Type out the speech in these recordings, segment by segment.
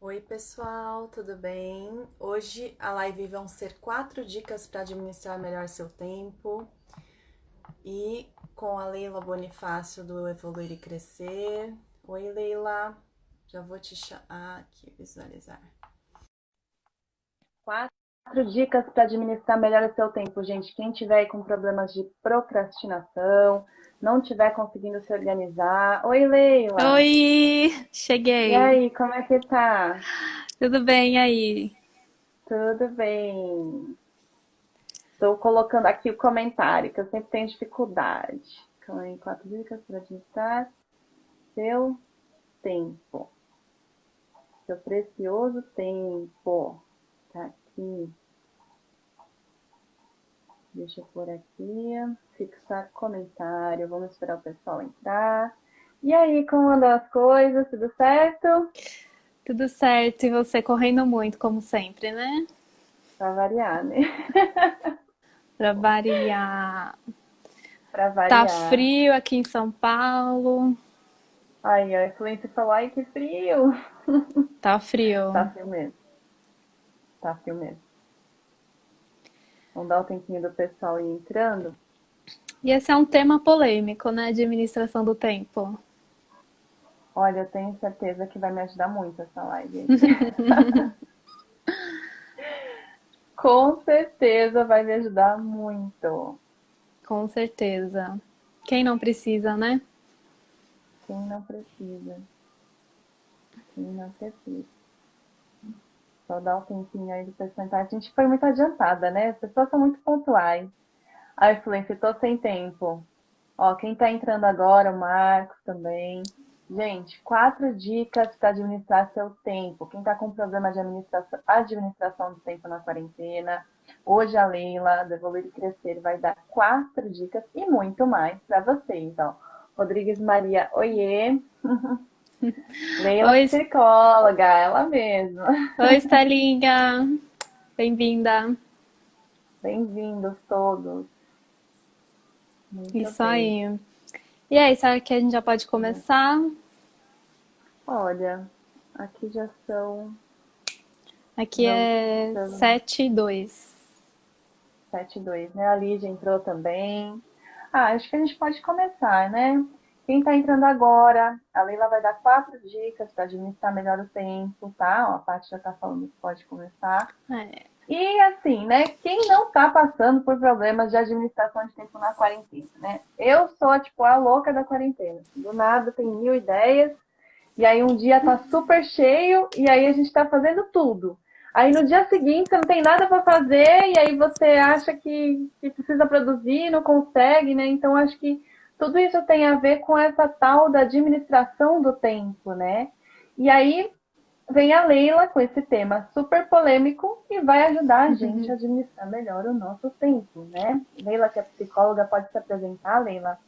Oi, pessoal, tudo bem? Hoje a live vão ser 4 dicas para administrar melhor seu tempo e com a Leila Bonifácio do Evoluir e Crescer. Oi, Leila, já vou te chamar aqui, visualizar. 4 dicas para administrar melhor o seu tempo, gente. Quem tiver aí com problemas de procrastinação, não tiver conseguindo se organizar. Oi, Leila. Oi, E cheguei. aí, como é que tá? Tudo bem e aí? Tudo bem. Estou colocando aqui o comentário, que eu sempre tenho dificuldade. Calma aí, 4 dicas para administrar seu tempo. Seu precioso tempo. Tá aqui. Deixa eu pôr aqui, fixar comentário. Vamos esperar o pessoal entrar. E aí, como andam as coisas? Tudo certo? Tudo certo, e você correndo muito, como sempre, né? Pra variar, né? Pra variar. Pra Tá variar. frio aqui em São Paulo. Aí, a influência falou, ai, que frio. Tá Tá frio. frio mesmo, tá frio mesmo. Vamos dar um tempinho do pessoal ir entrando. E esse é um tema polêmico, né? Administração do tempo. Olha, eu tenho certeza que vai me ajudar muito essa live. Com certeza vai me ajudar muito. Com certeza. Quem não precisa, né? Quem não precisa? Quem não precisa? Só dar um tempinho aí do pessoal entrar. A gente foi muito adiantada, né? As pessoas são muito pontuais. A influência, tô sem tempo. Ó, quem tá entrando agora, o Marcos também. Gente, 4 dicas para administrar seu tempo. Quem tá com problema de administração do tempo na quarentena, hoje a Leila, do Evoluir e Crescer, vai dar 4 dicas e muito mais para vocês, ó. Rodrigues Maria, oiê. Leila, Oi, psicóloga, ela mesma. oi, Estelinha. Bem-vinda. Bem-vindos todos. Muito Isso bem. aí. E aí, sabe que a gente já pode começar? Olha, aqui já são. Aqui Já, é já 7:02. 7:02, né? A Lígia entrou também. Ah, acho que a gente pode começar, né? Quem está entrando agora, a Leila vai dar 4 dicas para administrar melhor o tempo, tá? Ó, a Paty já está falando que pode começar. É. E assim, né? Quem não está passando por problemas de administração de tempo na quarentena, né? Eu sou, tipo, a louca da quarentena. Do nada tem 1000 ideias. E aí um dia tá super cheio e aí a gente tá fazendo tudo. Aí no dia seguinte você não tem nada para fazer e aí você acha que precisa produzir, não consegue, né? Então acho que tudo isso tem a ver com essa tal da administração do tempo, né? E aí vem a Leila com esse tema super polêmico e vai ajudar a gente a administrar melhor o nosso tempo, né? Leila, que é psicóloga, pode se apresentar, Leila?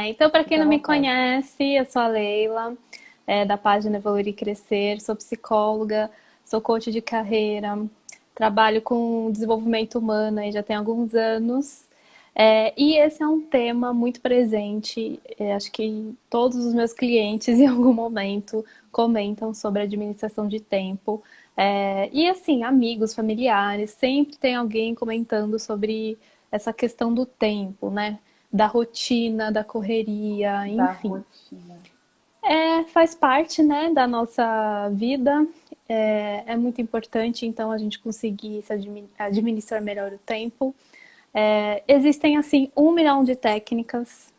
Então, para quem Fique à não me vontade. conhece, eu sou a Leila, da página Evoluir e Crescer, sou psicóloga, sou coach de carreira, trabalho com desenvolvimento humano aí já tem alguns anos. E esse é um tema muito presente, acho que todos os meus clientes em algum momento comentam sobre administração de tempo. E assim, amigos, familiares, sempre tem alguém comentando sobre essa questão do tempo, né? Da rotina, da correria, Da enfim. rotina. Faz parte, né, da nossa vida. É muito importante, então, a gente conseguir administrar melhor o tempo. Existem, assim, 1 milhão de técnicas,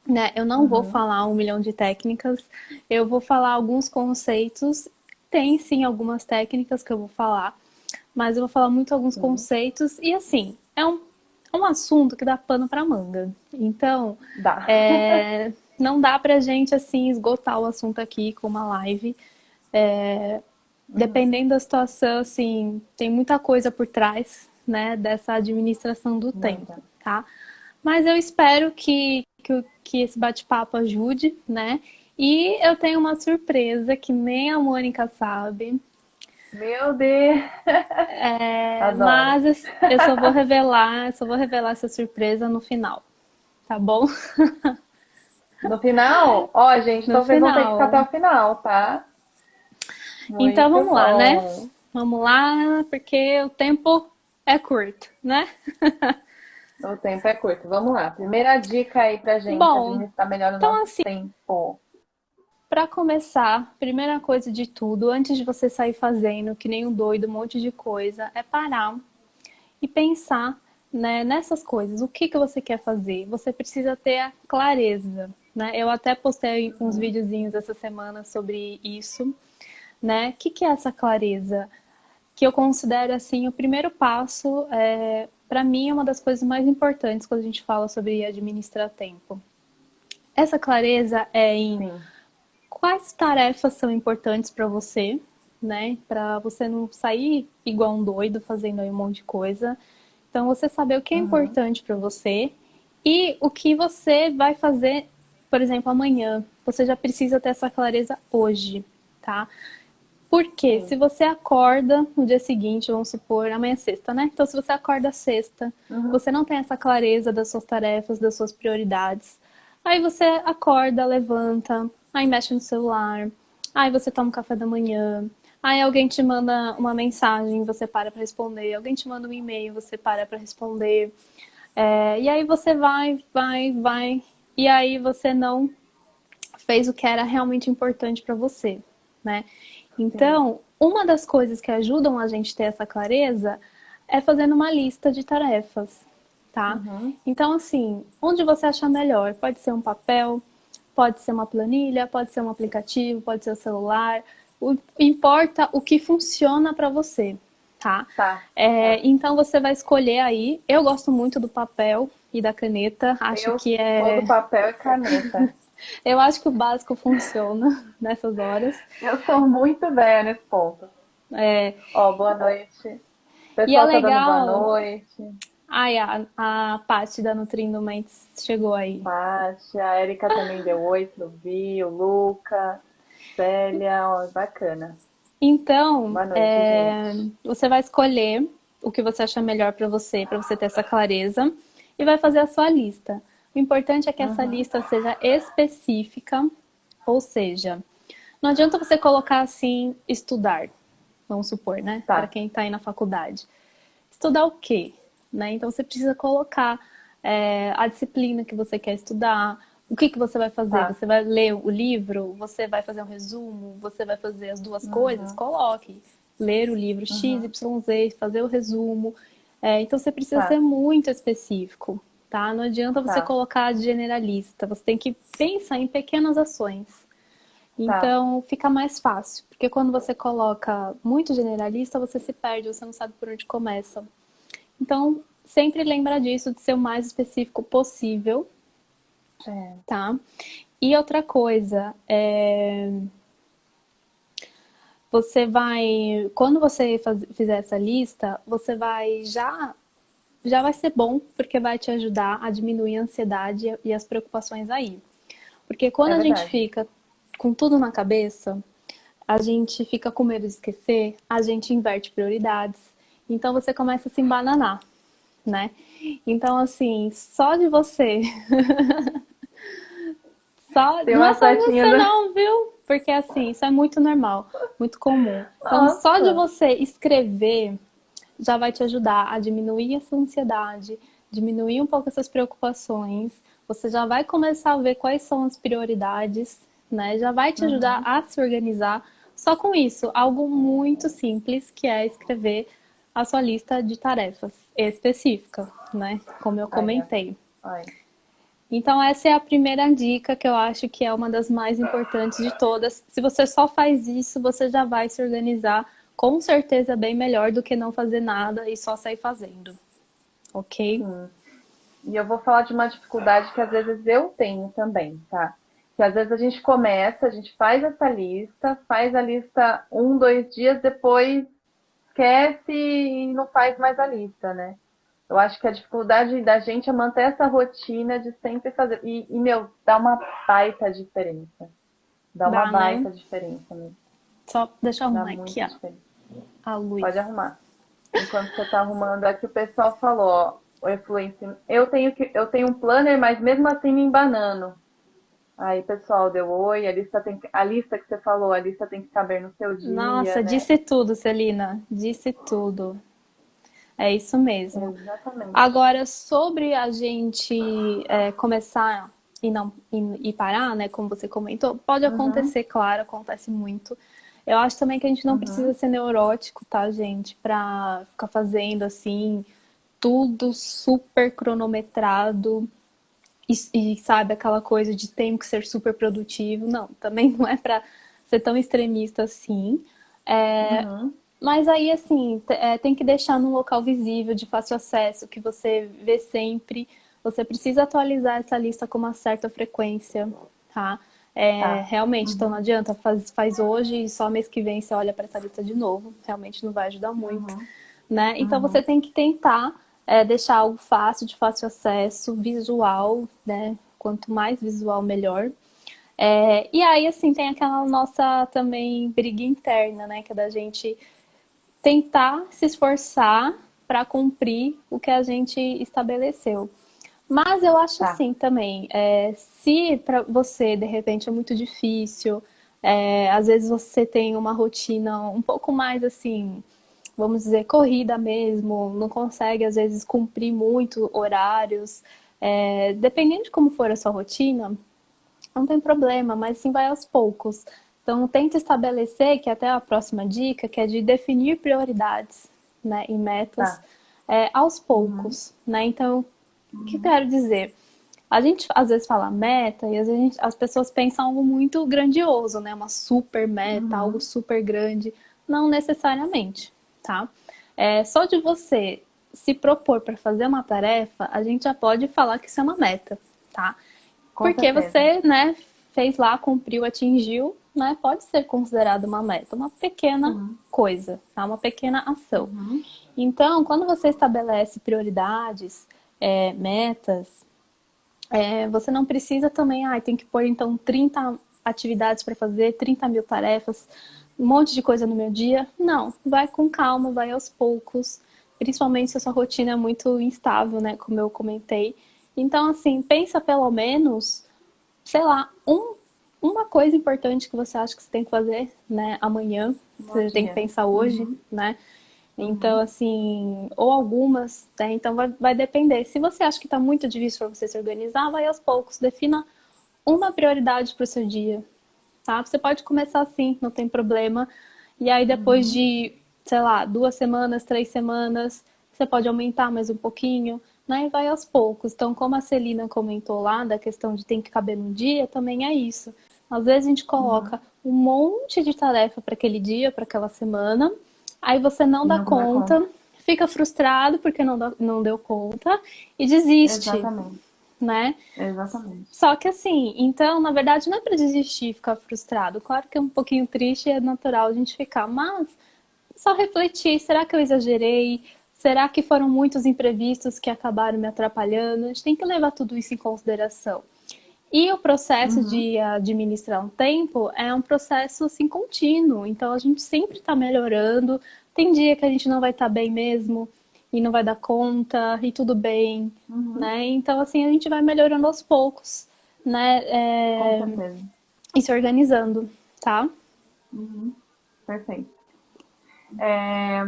né? Eu não vou Uhum. falar 1 milhão de técnicas, eu vou falar alguns conceitos. Tem, sim, algumas técnicas que eu vou falar, mas eu vou falar muito alguns Sim. conceitos. E, assim, é um assunto que dá pano para manga. Então, Dá. não dá pra gente, assim, esgotar o assunto aqui com uma live. Uhum. Dependendo da situação, assim, tem muita coisa por trás, né, dessa administração do Muita. tempo, tá? Mas eu espero que esse bate-papo ajude, né? E eu tenho uma surpresa que nem a Mônica sabe, Meu Deus! Adoro. mas eu só vou revelar essa surpresa no final, tá bom? No final, ó, gente, No então vocês vão ter que ficar até final. o final, tá? Então Muito vamos lá, né? bom. Vamos lá, porque o tempo é curto, né? O tempo é curto. Vamos lá. Primeira dica aí pra gente Bom, administrar melhor o então nosso assim, tempo. para começar, primeira coisa de tudo, antes de você sair fazendo que nem um doido, um monte de coisa, é parar e pensar, né, nessas coisas. O que que você quer fazer? Você precisa ter a clareza, né? Eu até postei uns videozinhos essa semana sobre isso, né? O que que é essa clareza? Que eu considero assim o primeiro passo, para mim é uma das coisas mais importantes quando a gente fala sobre administrar tempo. Essa clareza é em Sim. quais tarefas são importantes para você, né? Para você não sair igual um doido fazendo aí um monte de coisa. Então, você saber o que é Uhum. importante para você e o que você vai fazer, por exemplo, amanhã. Você já precisa ter essa clareza hoje, tá? Porque Sim. se você acorda no dia seguinte, vamos supor, amanhã é sexta, né? Então, se você acorda sexta, Uhum. você não tem essa clareza das suas tarefas, das suas prioridades. Aí você acorda, levanta, aí mexe no celular, aí você toma um café da manhã, aí alguém te manda uma mensagem, você para para responder, alguém te manda um e-mail, você para para responder. E aí você vai, e aí você não fez o que era realmente importante para você, né? Sim. Então, uma das coisas que ajudam a gente a ter essa clareza é fazendo uma lista de tarefas, tá? Uhum. Então, assim, onde você achar melhor, pode ser um papel, pode ser uma planilha, pode ser um aplicativo, pode ser o celular, importa o que funciona para você, tá? Tá. Tá. Então você vai escolher aí. Eu gosto muito do papel e da caneta. Acho Eu que sou do é papel e caneta. eu acho que o básico funciona nessas horas. Eu sou muito velha nesse ponto. É, Ó, boa noite. O e é pessoal tá dando boa legal. noite. Ai, a Paty da Nutrindo Mentes chegou aí. Paty, a Erika também deu oi pro Vi, o Luca, Célia, ó, bacana. Então, Boa noite, gente. você vai escolher o que você acha melhor para você ter essa clareza, e vai fazer a sua lista. O importante é que essa Uhum. lista seja específica, ou seja, não adianta você colocar assim, estudar, vamos supor, né? Para Tá, quem está aí na faculdade. Estudar o quê? Né? Então você precisa colocar a disciplina que você quer estudar, o que, que você vai fazer? tá. Você vai ler o livro? Você vai fazer um resumo? Você vai fazer as duas coisas? Uhum. Coloque. Ler o livro X, Uhum. Y, Z, fazer o resumo. Então você precisa ser Tá, muito específico, tá? Não adianta você tá, colocar de generalista. Você tem que pensar em pequenas ações. tá, Então fica mais fácil, porque quando você coloca muito generalista, você se perde, você não sabe por onde começa. Então, sempre lembra disso, de ser o mais específico possível, é, tá? E outra coisa, você vai, quando você fizer essa lista, você vai já vai ser bom, porque vai te ajudar a diminuir a ansiedade e as preocupações aí. Porque quando é a gente verdade. fica com tudo na cabeça, a gente fica com medo de esquecer, a gente inverte prioridades, então você começa a se embananar, né? Então, assim, só de você Tem não é uma só setinha você do... não, viu? Porque assim, isso é muito normal, muito comum. Então, só de Nossa, você escrever já vai te ajudar a diminuir essa ansiedade, diminuir um pouco essas preocupações. Você já vai começar a ver quais são as prioridades, né? Já vai te ajudar uhum, a se organizar. Só com isso, algo muito simples, que é escrever a sua lista de tarefas específica, né? Como eu aí, ó, comentei. aí. Então, essa é a primeira dica que eu acho que é uma das mais importantes de todas. Se você só faz isso, você já vai se organizar com certeza bem melhor do que não fazer nada e só sair fazendo, ok? Sim. E eu vou falar de uma dificuldade que às vezes eu tenho também, tá? Que às vezes a gente começa, a gente faz a lista um, dois dias, depois esquece e não faz mais a lista, né? Eu acho que a dificuldade da gente é manter essa rotina de sempre fazer. Meu, dá uma baita diferença. Dá uma Dá, né? baita diferença, né? Só deixa eu Dá arrumar aqui, muita ó, diferença. a luz. Pode arrumar. Enquanto você tá arrumando, aqui o pessoal falou, ó, o influencer, eu tenho um planner, mas mesmo assim me embanando. Aí, pessoal, deu oi, a lista que você falou, a lista tem que caber no seu dia, Nossa, né? disse tudo, Celina. Disse tudo. É isso mesmo. Exatamente. Agora, sobre a gente começar e não e parar, né? Como você comentou, pode Uhum, acontecer, claro, acontece muito. Eu acho também que a gente não precisa uhum. ser neurótico, tá, gente? Pra ficar fazendo assim, tudo super cronometrado sabe, aquela coisa de tem que ser super produtivo. Não, também não é pra ser tão extremista assim. É, Uhum. mas aí, assim, tem que deixar num local visível, de fácil acesso, que você vê sempre. Você precisa atualizar essa lista com uma certa frequência, tá? Tá. Realmente, então não Uhum, adianta, faz hoje e só mês que vem você olha para essa lista de novo. Realmente não vai ajudar muito, uhum, né? Então você uhum. tem que tentar deixar algo fácil, de fácil acesso, visual, né? Quanto mais visual, melhor. E aí, assim, tem aquela nossa também briga interna, né? Que é da gente tentar se esforçar para cumprir o que a gente estabeleceu. Mas eu acho Tá. assim também, se para você de repente é muito difícil, às vezes você tem uma rotina um pouco mais assim, vamos dizer, corrida mesmo, não consegue às vezes cumprir muito horários, dependendo de como for a sua rotina, não tem problema, mas sim vai aos poucos. Então, tenta estabelecer, que até a próxima dica, que é de definir prioridades, né, e metas Tá. aos Uhum, poucos, né? Então, o que eu uhum, quero dizer? A gente às vezes fala meta e às vezes as pessoas pensam algo muito grandioso, né? Uma super meta, algo uhum, super grande. Não necessariamente, tá? Só de você se propor para fazer uma tarefa, a gente já pode falar que isso é uma meta, tá? com Porque certeza. você, né, fez lá, cumpriu, atingiu, né? Pode ser considerado uma meta, uma pequena Sim. coisa, tá? Uma pequena ação. Uhum, Então, quando você estabelece prioridades, metas, você não precisa também, tem que pôr então 30 atividades para fazer, 30 mil tarefas, um monte de coisa no meu dia. Não, vai com calma, vai aos poucos, principalmente se a sua rotina é muito instável, né, como eu comentei. Então, assim, pensa pelo menos, sei lá, uma coisa importante que você acha que você tem que fazer, né, amanhã, no você tem que dia. pensar hoje, Uhum, né? Então, uhum, assim, ou algumas, né? Então vai depender. Se você acha que está muito difícil para você se organizar, vai aos poucos. Defina uma prioridade para o seu dia, tá? Você pode começar assim, não tem problema. E aí, depois uhum, de, sei lá, 2 semanas, 3 semanas, você pode aumentar mais um pouquinho, né? E vai aos poucos. Então, como a Celina comentou lá, da questão de tem que caber no dia, também é isso. Às vezes a gente coloca uhum. um monte de tarefa para aquele dia, para aquela semana, aí você não E dá nunca dá conta. conta, fica frustrado porque não deu conta e desiste, Exatamente, né? exatamente. Só que assim, então, na verdade, não é para desistir, ficar frustrado. Claro que é um pouquinho triste e é natural a gente ficar, mas só refletir, será que eu exagerei? Será que foram muitos imprevistos que acabaram me atrapalhando? A gente tem que levar tudo isso em consideração. E o processo Uhum, de administrar um tempo é um processo assim contínuo. Então a gente sempre está melhorando. Tem dia que a gente não vai estar bem mesmo e não vai dar conta e tudo bem, uhum, né? Então assim a gente vai melhorando aos poucos, né? com certeza. E se organizando, tá? Uhum, perfeito. É,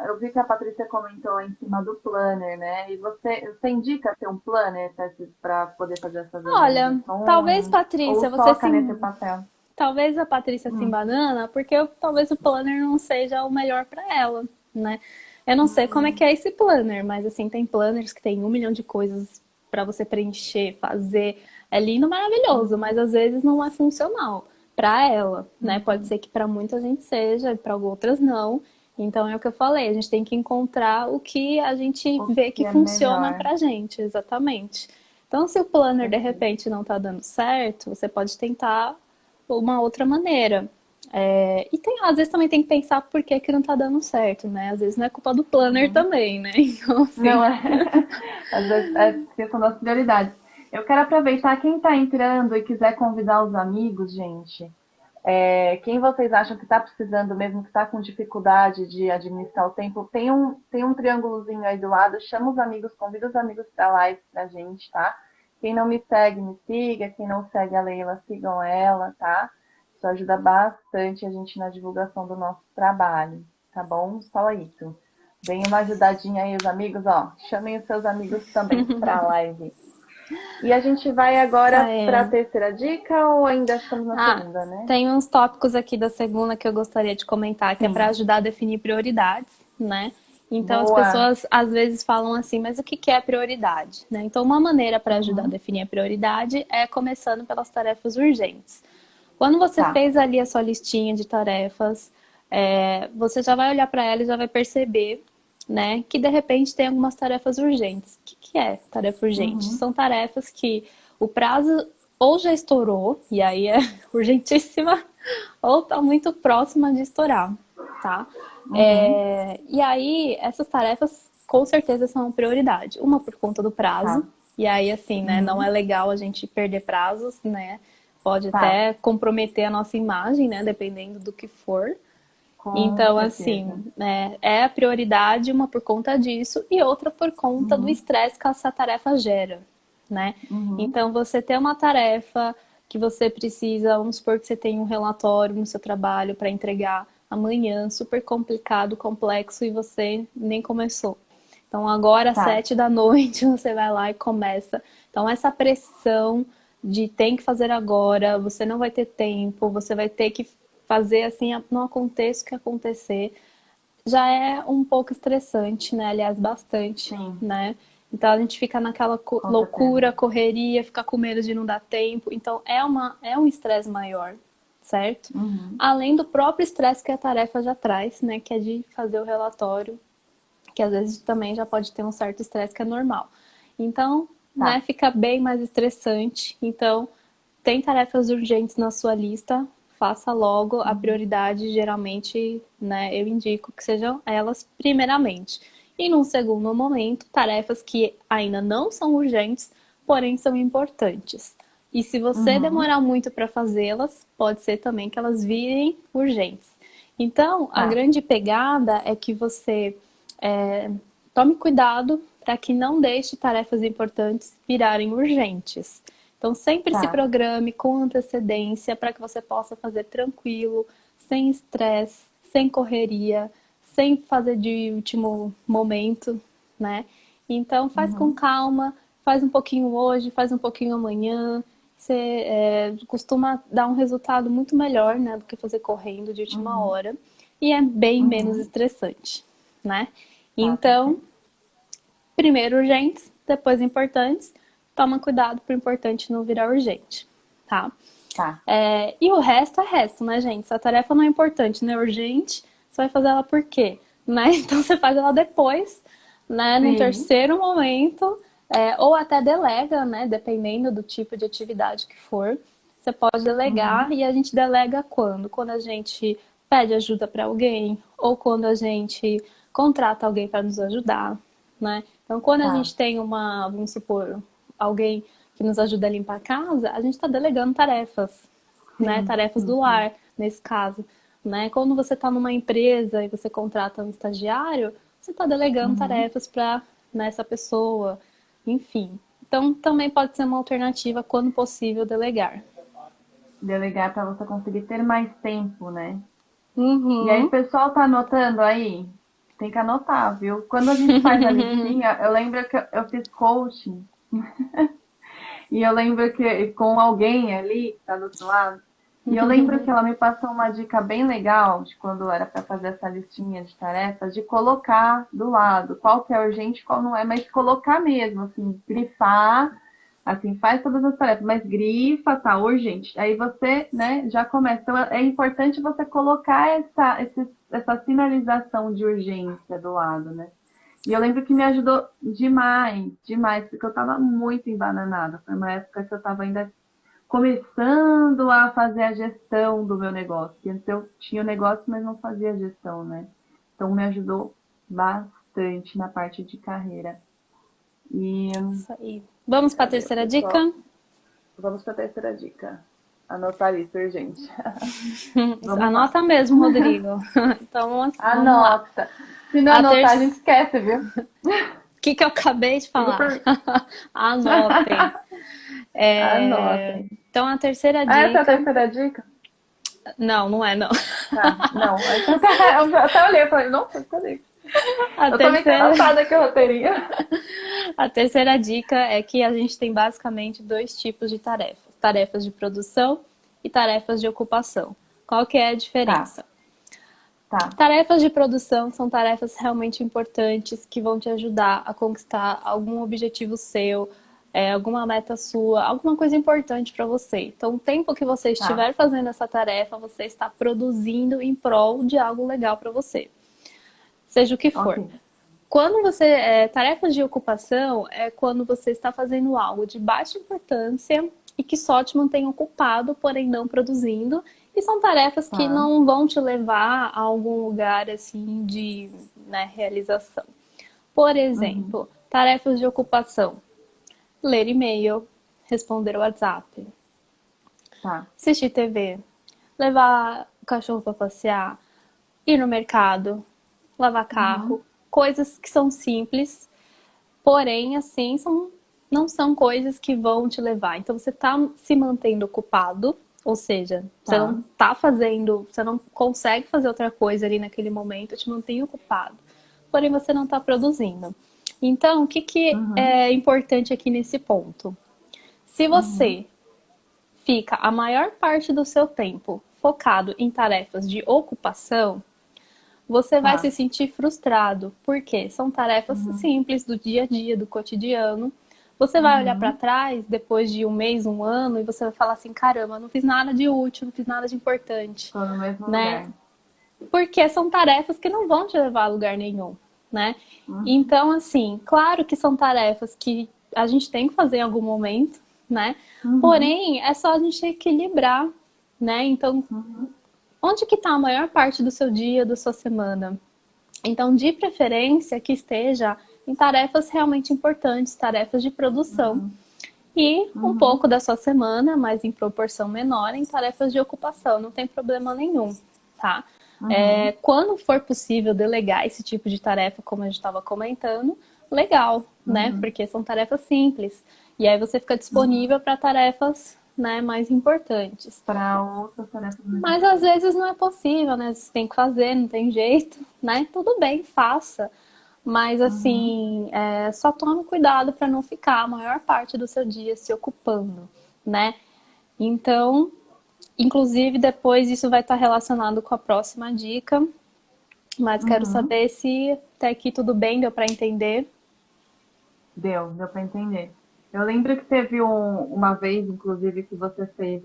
eu vi que a Patrícia comentou em cima do planner, né? E você indica ter um planner para poder fazer essas Olha, talvez organizações? Ou Patrícia, só a caneta e papel? talvez a Patrícia se Hum, embanana, porque talvez o planner não seja o melhor para ela, né? Eu não sei como é que hum, é esse planner, mas assim, tem planners que tem 1 milhão de coisas para você preencher, fazer. É lindo, maravilhoso, mas uhum, às vezes não é funcional para ela, né? Pode uhum. ser que para muita gente seja, e para outras não. Então é o que eu falei, a gente tem que encontrar o que a gente O vê que que é funciona melhor? pra gente, exatamente. Então, se o planner de Perfeito. repente não tá dando certo, você pode tentar uma outra maneira. E às vezes também tem que pensar por que, que não tá dando certo, né? Às vezes não é culpa do planner Uhum. também, né? Então, Não assim, é. Às vezes é questão das prioridades. Eu quero aproveitar quem está entrando e quiser convidar os amigos, gente. Quem vocês acham que está precisando mesmo, que está com dificuldade de administrar o tempo, tem um triângulozinho aí do lado, chama os amigos, convida os amigos para a live pra gente, tá? Quem não me segue, me siga. Quem não segue a Leila, sigam ela, tá? Isso ajuda bastante a gente na divulgação do nosso trabalho, tá bom? Só isso. Deem uma ajudadinha aí, os amigos, ó. Chamem os seus amigos também pra live. E a gente vai agora para a terceira dica ou ainda estamos na segunda, né? Tem uns tópicos aqui da segunda que eu gostaria de comentar, que é para ajudar a definir prioridades, né? Então, as pessoas às vezes falam assim, mas o que é prioridade? Né? Então, uma maneira para ajudar a definir a prioridade é começando pelas tarefas urgentes. Quando você fez ali a sua listinha de tarefas, você já vai olhar para ela e já vai perceber, né, que de repente tem algumas tarefas urgentes. O que é tarefa urgente? São tarefas que o prazo ou já estourou, e aí é urgentíssima, ou está muito próxima de estourar, tá? E aí, essas tarefas com certeza são prioridade. Uma por conta do prazo, e aí assim, né, não é legal a gente perder prazos, né? Pode até comprometer a nossa imagem, né, dependendo do que for. Então, assim, é a prioridade, uma por conta disso e outra por conta do estresse que essa tarefa gera, né? Então, você tem uma tarefa que você precisa, vamos supor que você tem um relatório no seu trabalho para entregar amanhã, super complicado, complexo, e você nem começou. Então, agora às 7 da noite, você vai lá e começa. Então, essa pressão de tem que fazer agora, você não vai ter tempo, você vai ter que fazer assim, não aconteça o que acontecer, já é um pouco estressante, né? Aliás, bastante, né? Então a gente fica naquela loucura, correria, fica com medo de não dar tempo. Então é um estresse maior, certo? Além do próprio estresse que a tarefa já traz, né? Que é de fazer o relatório, que às vezes também já pode ter um certo estresse que é normal. Então, né, fica bem mais estressante. Então, tem tarefas urgentes na sua lista, faça logo. A prioridade, geralmente, né, eu indico que sejam elas primeiramente. E num segundo momento, tarefas que ainda não são urgentes, porém são importantes. E se você demorar muito para fazê-las, pode ser também que elas virem urgentes. Então, a grande pegada é que você tome cuidado para que não deixe tarefas importantes virarem urgentes. Então, sempre se programe com antecedência para que você possa fazer tranquilo, sem estresse, sem correria, sem fazer de último momento, né? Então, faz com calma, faz um pouquinho hoje, faz um pouquinho amanhã. Você costuma dar um resultado muito melhor, né, do que fazer correndo de última hora. E é bem menos estressante, né? Então, primeiro urgentes, depois importantes. Toma cuidado pro importante não virar urgente, tá? E o resto é resto, né, gente? Se a tarefa não é importante, não é urgente, você vai fazer ela por quê? Né? Então, você faz ela depois, né? No terceiro momento, ou até delega, né? Dependendo do tipo de atividade que for. Você pode delegar e a gente delega quando? Quando a gente pede ajuda para alguém ou quando a gente contrata alguém para nos ajudar, né? Então, quando a gente tem vamos supor, alguém que nos ajuda a limpar a casa, a gente está delegando tarefas, né? Tarefas do lar, nesse caso, né? Quando você está numa empresa e você contrata um estagiário, você está delegando tarefas para essa pessoa, enfim. Então, também pode ser uma alternativa, quando possível, delegar. Delegar para você conseguir ter mais tempo, né? E aí, o pessoal tá anotando aí? Tem que anotar, viu? Quando a gente faz a listinha, eu lembro que eu fiz coaching. E eu lembro que com alguém ali, que tá do outro lado, e eu lembro que ela me passou uma dica bem legal de quando era para fazer essa listinha de tarefas, de colocar do lado qual que é urgente e qual não é, mas colocar mesmo, assim, grifar, assim, faz todas as tarefas, mas grifa, tá, urgente. Aí você, né, já começa. Então é importante você colocar essa sinalização de urgência do lado, né? E eu lembro que me ajudou demais, demais, porque eu tava muito embananada. Foi uma época que eu tava ainda começando a fazer a gestão do meu negócio. Antes eu tinha o negócio, mas não fazia a gestão, né? Então me ajudou bastante na parte de carreira. Isso aí. Vamos para a terceira dica? Vamos para a terceira dica. Anotar isso, urgente. Anota mesmo, Rodrigo. Então, vamos Anota. lá. Se não anotar, a gente esquece, viu? O que eu acabei de falar? Anotem. Anotem. Então, a terceira Essa é a dica... terceira dica? Não, não é, não. Tá, não. Eu até olhei e falei, nossa, cadê? A Eu tô meio terceira... anotada aqui o roteirinho. A terceira dica é que a gente tem basicamente dois tipos de tarefas. Tarefas de produção e tarefas de ocupação. Qual que é a Tá, diferença? tá. Tarefas de produção são tarefas realmente importantes que vão te ajudar a conquistar algum objetivo seu, alguma meta sua, alguma coisa importante para você. Então, o tempo que você Tá, estiver fazendo essa tarefa, você está produzindo em prol de algo legal para você, seja o que for. ok. Quando você. Tarefas de ocupação é quando você está fazendo algo de baixa importância e que só te mantém ocupado, porém não produzindo. E são tarefas que Tá. não vão te levar a algum lugar assim de, né, realização. Por Uhum. exemplo, tarefas de ocupação: ler e-mail, responder o WhatsApp, Tá. assistir TV, levar o cachorro para passear, ir no mercado, lavar Uhum. carro, coisas que são simples. Porém, assim, não são coisas que vão te levar. Então, você está se mantendo ocupado, ou seja, você não Tá. está fazendo, você não consegue fazer outra coisa ali naquele momento, te mantém ocupado. Porém, você não está produzindo. Então, o que, que Uhum. é importante aqui nesse ponto? Se Uhum. você fica a maior parte do seu tempo focado em tarefas de ocupação, você vai se Tá. sentir frustrado, porque são tarefas Uhum. simples do dia a dia, do cotidiano. Você vai olhar para Uhum. trás depois de um mês, um ano, e você vai falar assim: caramba, não fiz nada de útil, não fiz nada de importante, Tô no mesmo né? lugar. Porque são tarefas que não vão te levar a lugar nenhum, né? Uhum. Então, assim, claro que são tarefas que a gente tem que fazer em algum momento, né? Uhum. Porém, é só a gente equilibrar, né? Então, Uhum. onde que está a maior parte do seu dia, da sua semana? Então, de preferência, que esteja em tarefas realmente importantes, tarefas de produção. Uhum. E um Uhum. pouco da sua semana, mas em proporção menor, em tarefas de ocupação. Não tem problema nenhum, tá? Uhum. Quando for possível delegar esse tipo de tarefa, como a gente estava comentando, legal, né? Uhum. Porque são tarefas simples. E aí você fica Uhum. disponível para tarefas, né, mais importantes. Para outras tarefas mais Mas às importantes. vezes não é possível, né? Você tem que fazer, não tem jeito, né? Tudo bem, faça. Mas Uhum. assim, só tome cuidado para não ficar a maior parte do seu dia se ocupando, né? Então, inclusive depois isso vai estar relacionado com a próxima dica, mas quero Uhum. saber se até aqui tudo bem, deu para entender. Deu para entender. Eu lembro que teve uma vez, inclusive, que você fez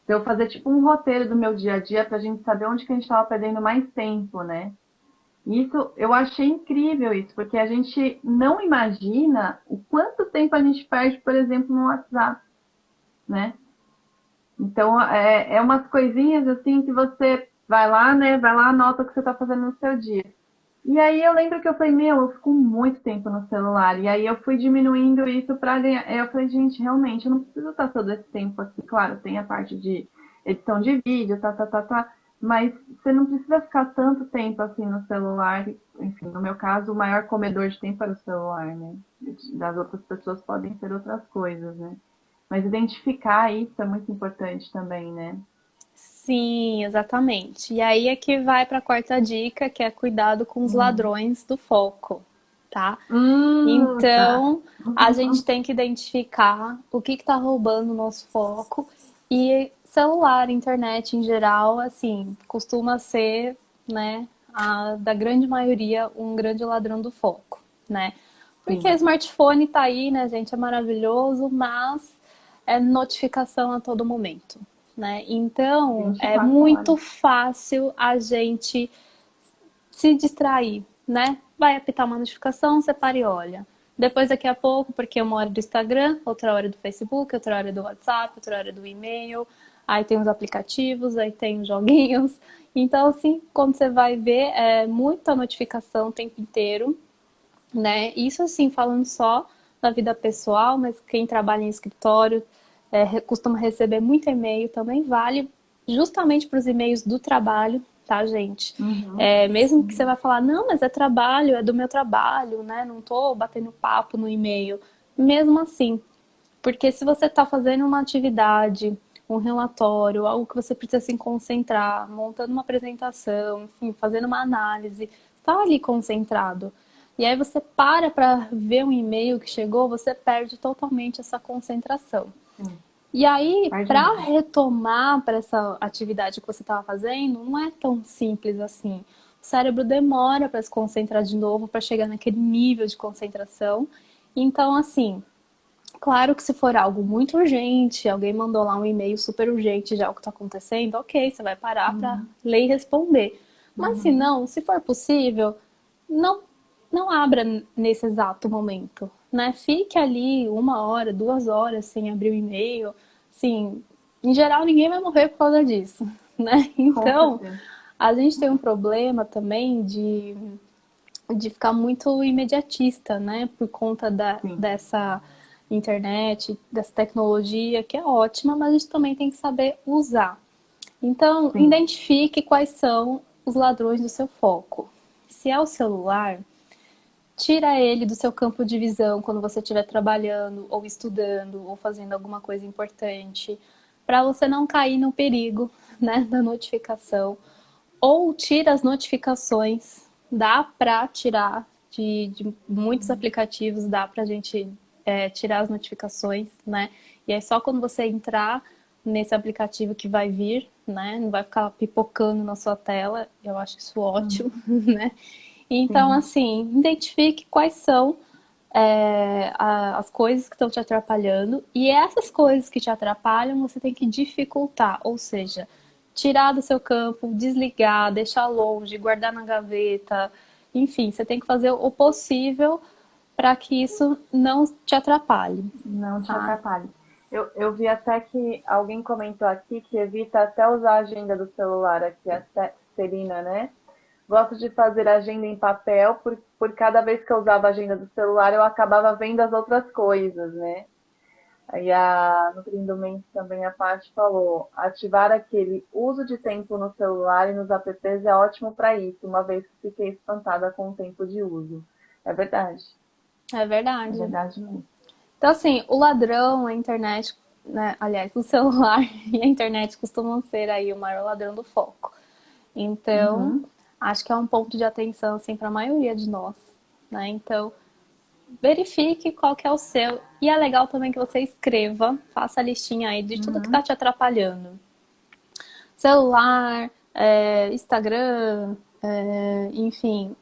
eu fazer tipo um roteiro do meu dia a dia pra gente saber onde que a gente estava perdendo mais tempo, né? Isso, eu achei incrível isso, porque a gente não imagina o quanto tempo a gente perde, por exemplo, no WhatsApp, né? Então, é umas coisinhas assim que você vai lá, né? Vai lá, anota o que você está fazendo no seu dia. E aí eu lembro que eu falei, meu, eu fico muito tempo no celular. E aí eu fui diminuindo isso para ganhar. Eu falei, gente, realmente, eu não preciso estar todo esse tempo aqui. Claro, tem a parte de edição de vídeo, tá. Mas você não precisa ficar tanto tempo assim no celular. Enfim, no meu caso, o maior comedor de tempo era o celular, né? Das outras pessoas podem ser outras coisas, né? Mas identificar isso é muito importante também, né? Sim, exatamente. E aí é que vai para a quarta dica, que é cuidado com os Hum. ladrões do foco, tá? Então, a gente tem que identificar o que está roubando o nosso foco e celular, internet em geral, assim, costuma ser, né, da grande maioria, um grande ladrão do foco, né? Porque o Sim. smartphone tá aí, né, gente, é maravilhoso, mas é notificação a todo momento, né? Então, é 24 muito horas. fácil a gente se distrair, né? Vai apitar uma notificação, você para e olha. Depois, daqui a pouco, porque uma hora do Instagram, outra hora do Facebook, outra hora do WhatsApp, outra hora do e-mail, aí tem os aplicativos, aí tem os joguinhos. Então, assim, quando você vai ver, é muita notificação o tempo inteiro, né? Isso, assim, falando só da vida pessoal, mas quem trabalha em escritório costuma receber muito e-mail, também vale justamente para os e-mails do trabalho, tá, gente? Uhum. Mesmo que você Uhum. vai falar, não, mas é trabalho, é do meu trabalho, né? Não tô batendo papo no e-mail. Mesmo assim, Porque se você está fazendo uma atividade, um relatório, algo que você precisa se concentrar, montando uma apresentação, enfim, fazendo uma análise, está ali concentrado. E aí você para ver um e-mail que chegou, você perde totalmente essa concentração. Sim. E aí, Perde para mesmo. retomar para essa atividade que você estava fazendo, não é tão simples assim. O cérebro demora para se concentrar de novo, para chegar naquele nível de concentração. Então, assim, claro que se for algo muito urgente, alguém mandou lá um e-mail super urgente já o que está acontecendo, ok, você vai parar para ler e responder. Mas se Uhum. não, se for possível, não, não abra nesse exato momento, né? Fique ali 1 hora, 2 horas sem abrir o e-mail. Assim, em geral, ninguém vai morrer por causa disso, né? Com Então, certeza. a gente tem um problema também de ficar muito imediatista, né? Por conta Sim. dessa internet, dessa tecnologia, que é ótima, mas a gente também tem que saber usar. Então, Sim. identifique quais são os ladrões do seu foco. Se é o celular, tira ele do seu campo de visão quando você estiver trabalhando, ou estudando, ou fazendo alguma coisa importante, para você não cair no perigo, né, da notificação. Ou tira as notificações, dá para tirar de muitos aplicativos, dá para a gente tirar as notificações, né? E aí só quando você entrar nesse aplicativo que vai vir, né? Não vai ficar pipocando na sua tela. Eu acho isso ótimo, né? Então, Sim. assim, identifique quais são as coisas que estão te atrapalhando, e essas coisas que te atrapalham você tem que dificultar, ou seja, tirar do seu campo, desligar, deixar longe, guardar na gaveta, enfim, você tem que fazer o possível para que isso não te atrapalhe, Não te tá? atrapalhe. Eu vi até que alguém comentou aqui que evita até usar a agenda do celular aqui, a Celina, né? Gosto de fazer agenda em papel, por cada vez que eu usava a agenda do celular, eu acabava vendo as outras coisas, né? Aí a Nutrindo também a parte falou, ativar aquele uso de tempo no celular e nos apps é ótimo para isso, uma vez que fiquei espantada com o tempo de uso. É É verdade. verdade mesmo. Então, assim, o ladrão, a internet, né? Aliás, o celular e a internet costumam ser aí o maior ladrão do foco. Então, Uhum. acho que é um ponto de atenção, assim, para a maioria de nós, né? Então, verifique qual que é o seu. E é legal também que você escreva, faça a listinha aí de tudo que está Uhum. te atrapalhando. Celular, Instagram, enfim,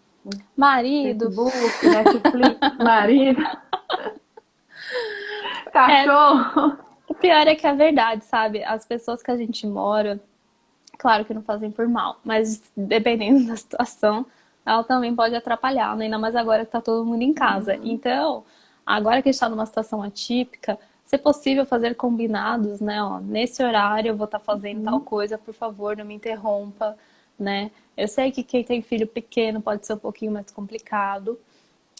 marido. Facebook, Netflix, marido, É, cachorro. o pior é que é verdade, sabe? As pessoas que a gente mora, claro que não fazem por mal, mas dependendo da situação, ela também pode atrapalhar, né? Ainda mais agora que tá todo mundo em casa. Uhum. Então, agora que a gente está numa situação atípica, se possível fazer combinados, né? Ó, nesse horário eu vou estar fazendo tal Uhum. coisa, por favor, não me interrompa, né? Eu sei que quem tem filho pequeno pode ser um pouquinho mais complicado,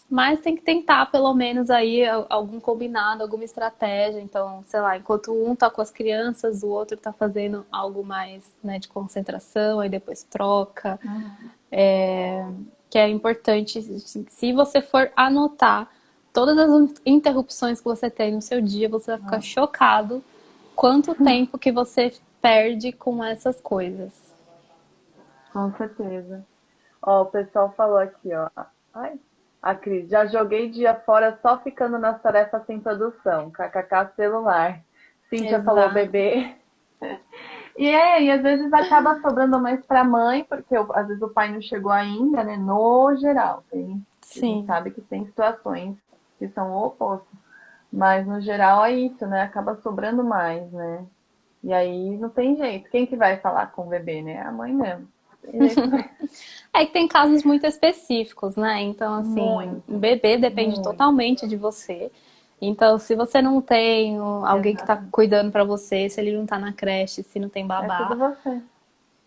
mas tem que tentar, pelo menos, aí algum combinado, alguma estratégia. Então, sei lá, enquanto um tá com as crianças, o outro tá fazendo algo mais, né, de concentração, aí depois troca. Uhum. Que é importante, se você for anotar todas as interrupções que você tem no seu dia, você vai ficar chocado quanto tempo que você perde com essas coisas. Com certeza. Ó, o pessoal falou aqui, ó. Ai, a Cris, já joguei dia fora só ficando nas tarefas sem produção. KKK celular. Cíntia falou Exato. bebê. E às vezes acaba sobrando mais pra mãe, porque às vezes o pai não chegou ainda, né? No geral. A gente Sim. sabe que tem situações que são o oposto. Mas no geral é isso, né? Acaba sobrando mais, né? E aí não tem jeito. Quem que vai falar com o bebê, né? A mãe mesmo. Não tem jeito mesmo. É que tem casos muito específicos, né? Então, assim, o Muito, bebê depende muito. totalmente de você. Então, se você não tem alguém que tá Exatamente. cuidando pra você, se ele não tá na creche, se não tem É babá, tudo você.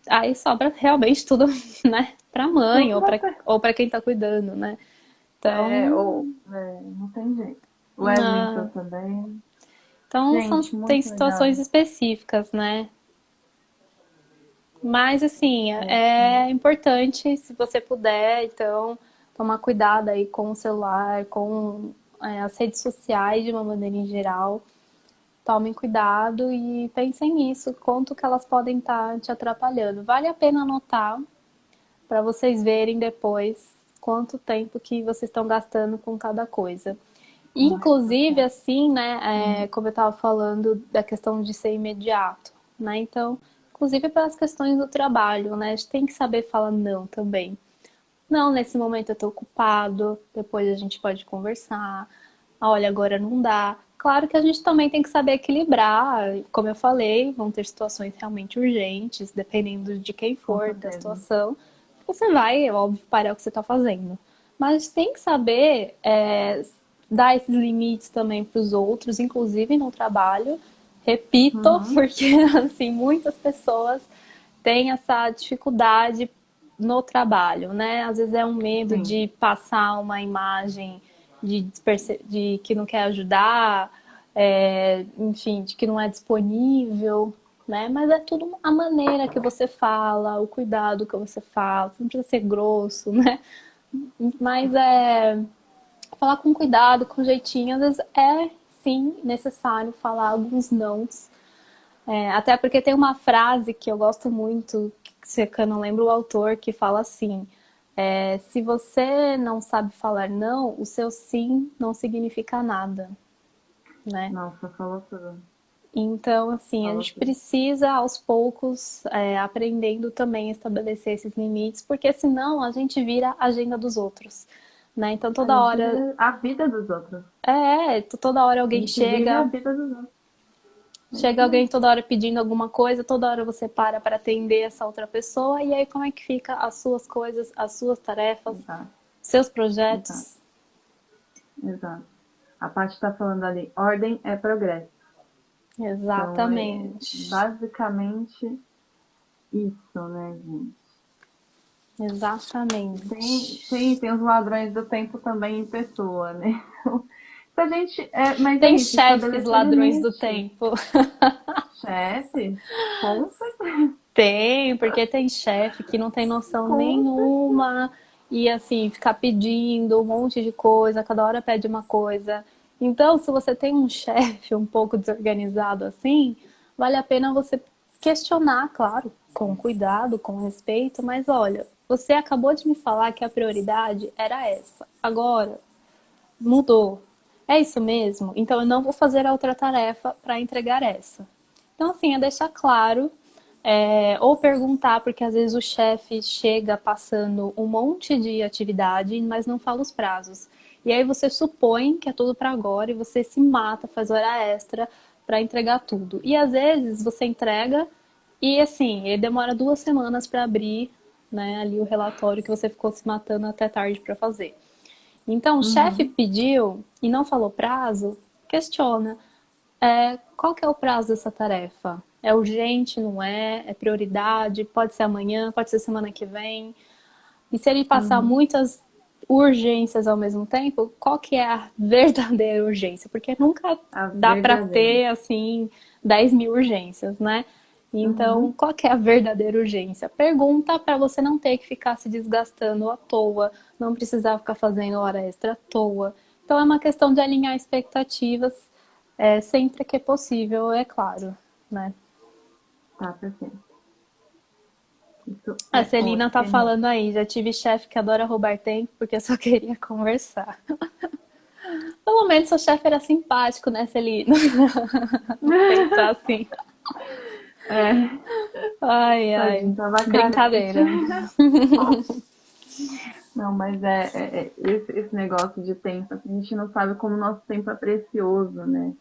aí sobra realmente tudo, né, pra mãe Tudo você. ou pra quem tá cuidando, né? Então, Não tem jeito. O Wellington ah, também. então Gente, tem muito situações legal. específicas, né? Mas assim, É, sim. é importante se você puder, então, tomar cuidado aí com o celular, com as redes sociais de uma maneira em geral. tomem cuidado e pensem nisso, quanto que elas podem estar te atrapalhando. Vale a pena anotar para vocês verem depois quanto tempo que vocês estão gastando com cada coisa. Inclusive, assim, né, como eu estava falando da questão de ser imediato, né? Então, inclusive pelas questões do trabalho, né? A gente tem que saber falar não também. Não, nesse momento eu estou ocupado, depois a gente pode conversar. Olha, agora não dá. Claro que a gente também tem que saber equilibrar. Como eu falei, vão ter situações realmente urgentes, dependendo de quem for, da situação. Você vai, é óbvio, parar o que você está fazendo. Mas tem que saber dar esses limites também para os outros, inclusive no trabalho. Repito, porque assim, muitas pessoas têm essa dificuldade no trabalho, né? Às vezes é um medo de passar uma imagem de que não quer ajudar, enfim, de que não é disponível, né? Mas é tudo a maneira que você fala, o cuidado que você fala, você não precisa ser grosso, né? Mas falar com cuidado, com jeitinho, às vezes é sim necessário falar alguns nãos. Até porque tem uma frase que eu gosto muito, que eu não lembro o autor, que fala assim: se você não sabe falar não, o seu sim não significa nada, né? Nossa, falou tudo. Então, assim, a gente precisa aos poucos aprendendo também a estabelecer esses limites, porque senão a gente vira a agenda dos outros, né? Então toda hora. A vida dos outros. Toda hora A alguém gente vive a chega. vida dos outros. Chega alguém toda hora pedindo alguma coisa, toda hora você para atender essa outra pessoa, e aí como é que fica as suas coisas, as suas tarefas, seus projetos? Exato. A Paty está falando ali, ordem é progresso. Exatamente. Então, basicamente isso, né, gente? Exatamente. Tem os ladrões do tempo também em pessoa, né? A gente, mas tem isso, chefes ladrões do tempo. Chefes? Com certeza. Tem, porque tem chefe que não tem noção nenhuma e assim, ficar pedindo um monte de coisa, cada hora pede uma coisa. Então, se você tem um chefe um pouco desorganizado assim, vale a pena você questionar, claro, com cuidado, com respeito, mas olha, você acabou de me falar que a prioridade era essa. Agora, mudou. É isso mesmo? Então eu não vou fazer a outra tarefa para entregar essa. Então, assim, é deixar claro, ou perguntar, porque às vezes o chefe chega passando um monte de atividade, mas não fala os prazos. E aí você supõe que é tudo para agora e você se mata, faz hora extra para entregar tudo. E às vezes você entrega e assim, ele demora 2 semanas para abrir, né, ali o relatório que você ficou se matando até tarde para fazer. Então, o chefe pediu e não falou prazo, questiona. Qual que é o prazo dessa tarefa? É urgente, não é? É prioridade? Pode ser amanhã, pode ser semana que vem. E se ele passar muitas urgências ao mesmo tempo, qual que é a verdadeira urgência? Porque nunca dá para ter, assim, 10 mil urgências, né? Então, qual que é a verdadeira urgência? Pergunta para você não ter que ficar se desgastando à toa, não precisar ficar fazendo hora extra à toa. Então, é uma questão de alinhar expectativas sempre que é possível, é claro, né? Tá, perfeito. A Celina tá falando aí, já tive chefe que adora roubar tempo porque eu só queria conversar. Pelo menos seu chefe era simpático, né, Celina? Pensar assim. Ai, ai. Brincadeira. Não, mas esse negócio de tempo, a gente não sabe como o nosso tempo é precioso, né?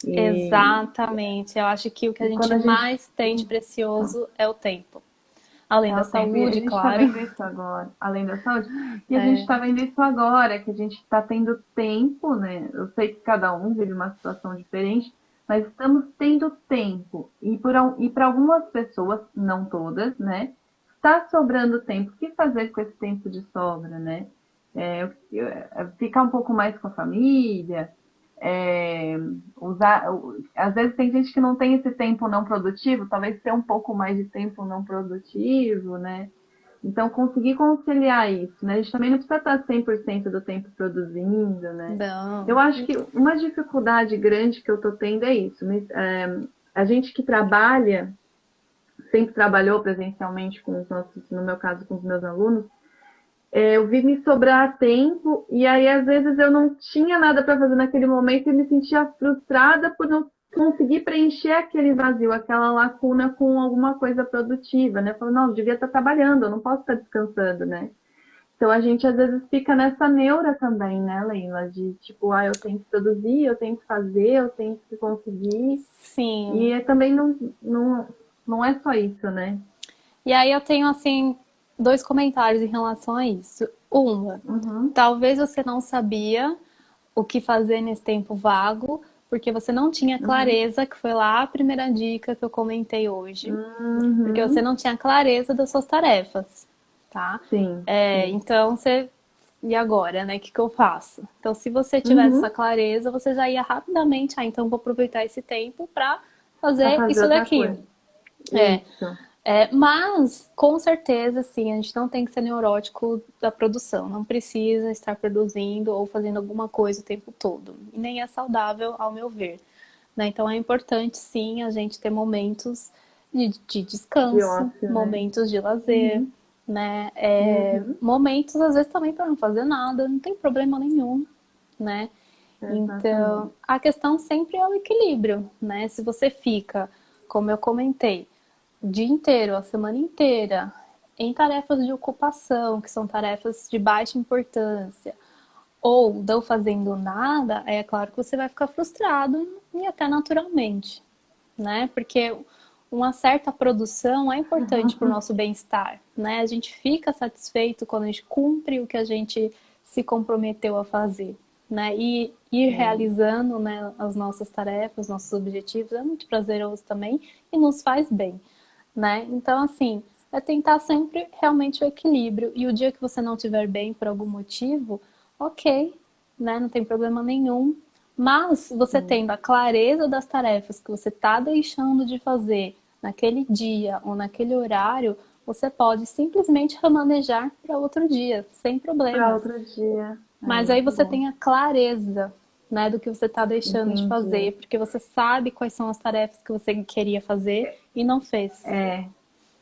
Exatamente. Eu acho que o que a gente mais tem de precioso é o tempo. Além da saúde, claro. A gente tá vendo isso agora. Além da saúde. E a gente tá vendo isso agora, que a gente tá tendo tempo, né? Eu sei que cada um vive uma situação diferente, mas estamos tendo tempo. E para algumas pessoas, não todas, né? Está sobrando tempo. O que fazer com esse tempo de sobra, né? Ficar um pouco mais com a família, às vezes tem gente que não tem esse tempo não produtivo, talvez ter um pouco mais de tempo não produtivo, né? Então, conseguir conciliar isso, né? A gente também não precisa estar 100% do tempo produzindo, né? Não. Eu acho que uma dificuldade grande que eu tô tendo é isso. A gente que trabalha, sempre trabalhou presencialmente com os nossos, no meu caso, com os meus alunos, eu vi me sobrar tempo e aí às vezes eu não tinha nada para fazer naquele momento e me sentia frustrada por não conseguir preencher aquele vazio, aquela lacuna com alguma coisa produtiva, né? Falando, não, eu devia estar trabalhando, eu não posso estar descansando, né? Então a gente às vezes fica nessa neura também, né, Leila? De tipo, eu tenho que produzir, eu tenho que fazer, eu tenho que conseguir. Sim. E também não é só isso, né? E aí eu tenho, assim, dois comentários em relação a isso. Uma, Uhum. talvez você não sabia o que fazer nesse tempo vago, porque você não tinha clareza, que foi lá a primeira dica que eu comentei hoje. Porque você Uhum. não tinha clareza das suas tarefas, tá? Sim, sim. Então você. E agora, né? O que eu faço? Então, se você tivesse essa Uhum. clareza, você já ia rapidamente, então vou aproveitar esse tempo para Para fazer fazer isso outra daqui. coisa. É, Isso. mas, com certeza, sim, a gente não tem que ser neurótico da produção. Não precisa estar produzindo ou fazendo alguma coisa o tempo todo. E nem é saudável, ao meu ver. Né? Então, é importante, sim, a gente ter momentos de De descanso, ócio, né? momentos de lazer, Uhum. né? Uhum. Momentos, às vezes, também para não fazer nada, não tem problema nenhum, né? Então, Exatamente. a questão sempre é o equilíbrio, né? Se você fica, como eu comentei, o dia inteiro, a semana inteira, em tarefas de ocupação, que são tarefas de baixa importância, ou não fazendo nada, é claro que você vai ficar frustrado e até naturalmente, né? Porque uma certa produção é importante para o nosso bem-estar, né? A gente fica satisfeito quando a gente cumpre o que a gente se comprometeu a fazer, né? E ir realizando, né, as nossas tarefas, nossos objetivos é muito prazeroso também e nos faz bem, né? Então, assim, é tentar sempre realmente o equilíbrio. E o dia que você não estiver bem por algum motivo, ok, né? Não tem problema nenhum. Mas você tendo a clareza das tarefas que você está deixando de fazer naquele dia ou naquele horário, você pode simplesmente remanejar para outro dia, sem Para problemas. outro dia. É Mas aí muito você bom. tem a clareza, né, do que você está deixando de Entendi. fazer, porque você sabe quais são as tarefas que você queria fazer e não fez. É,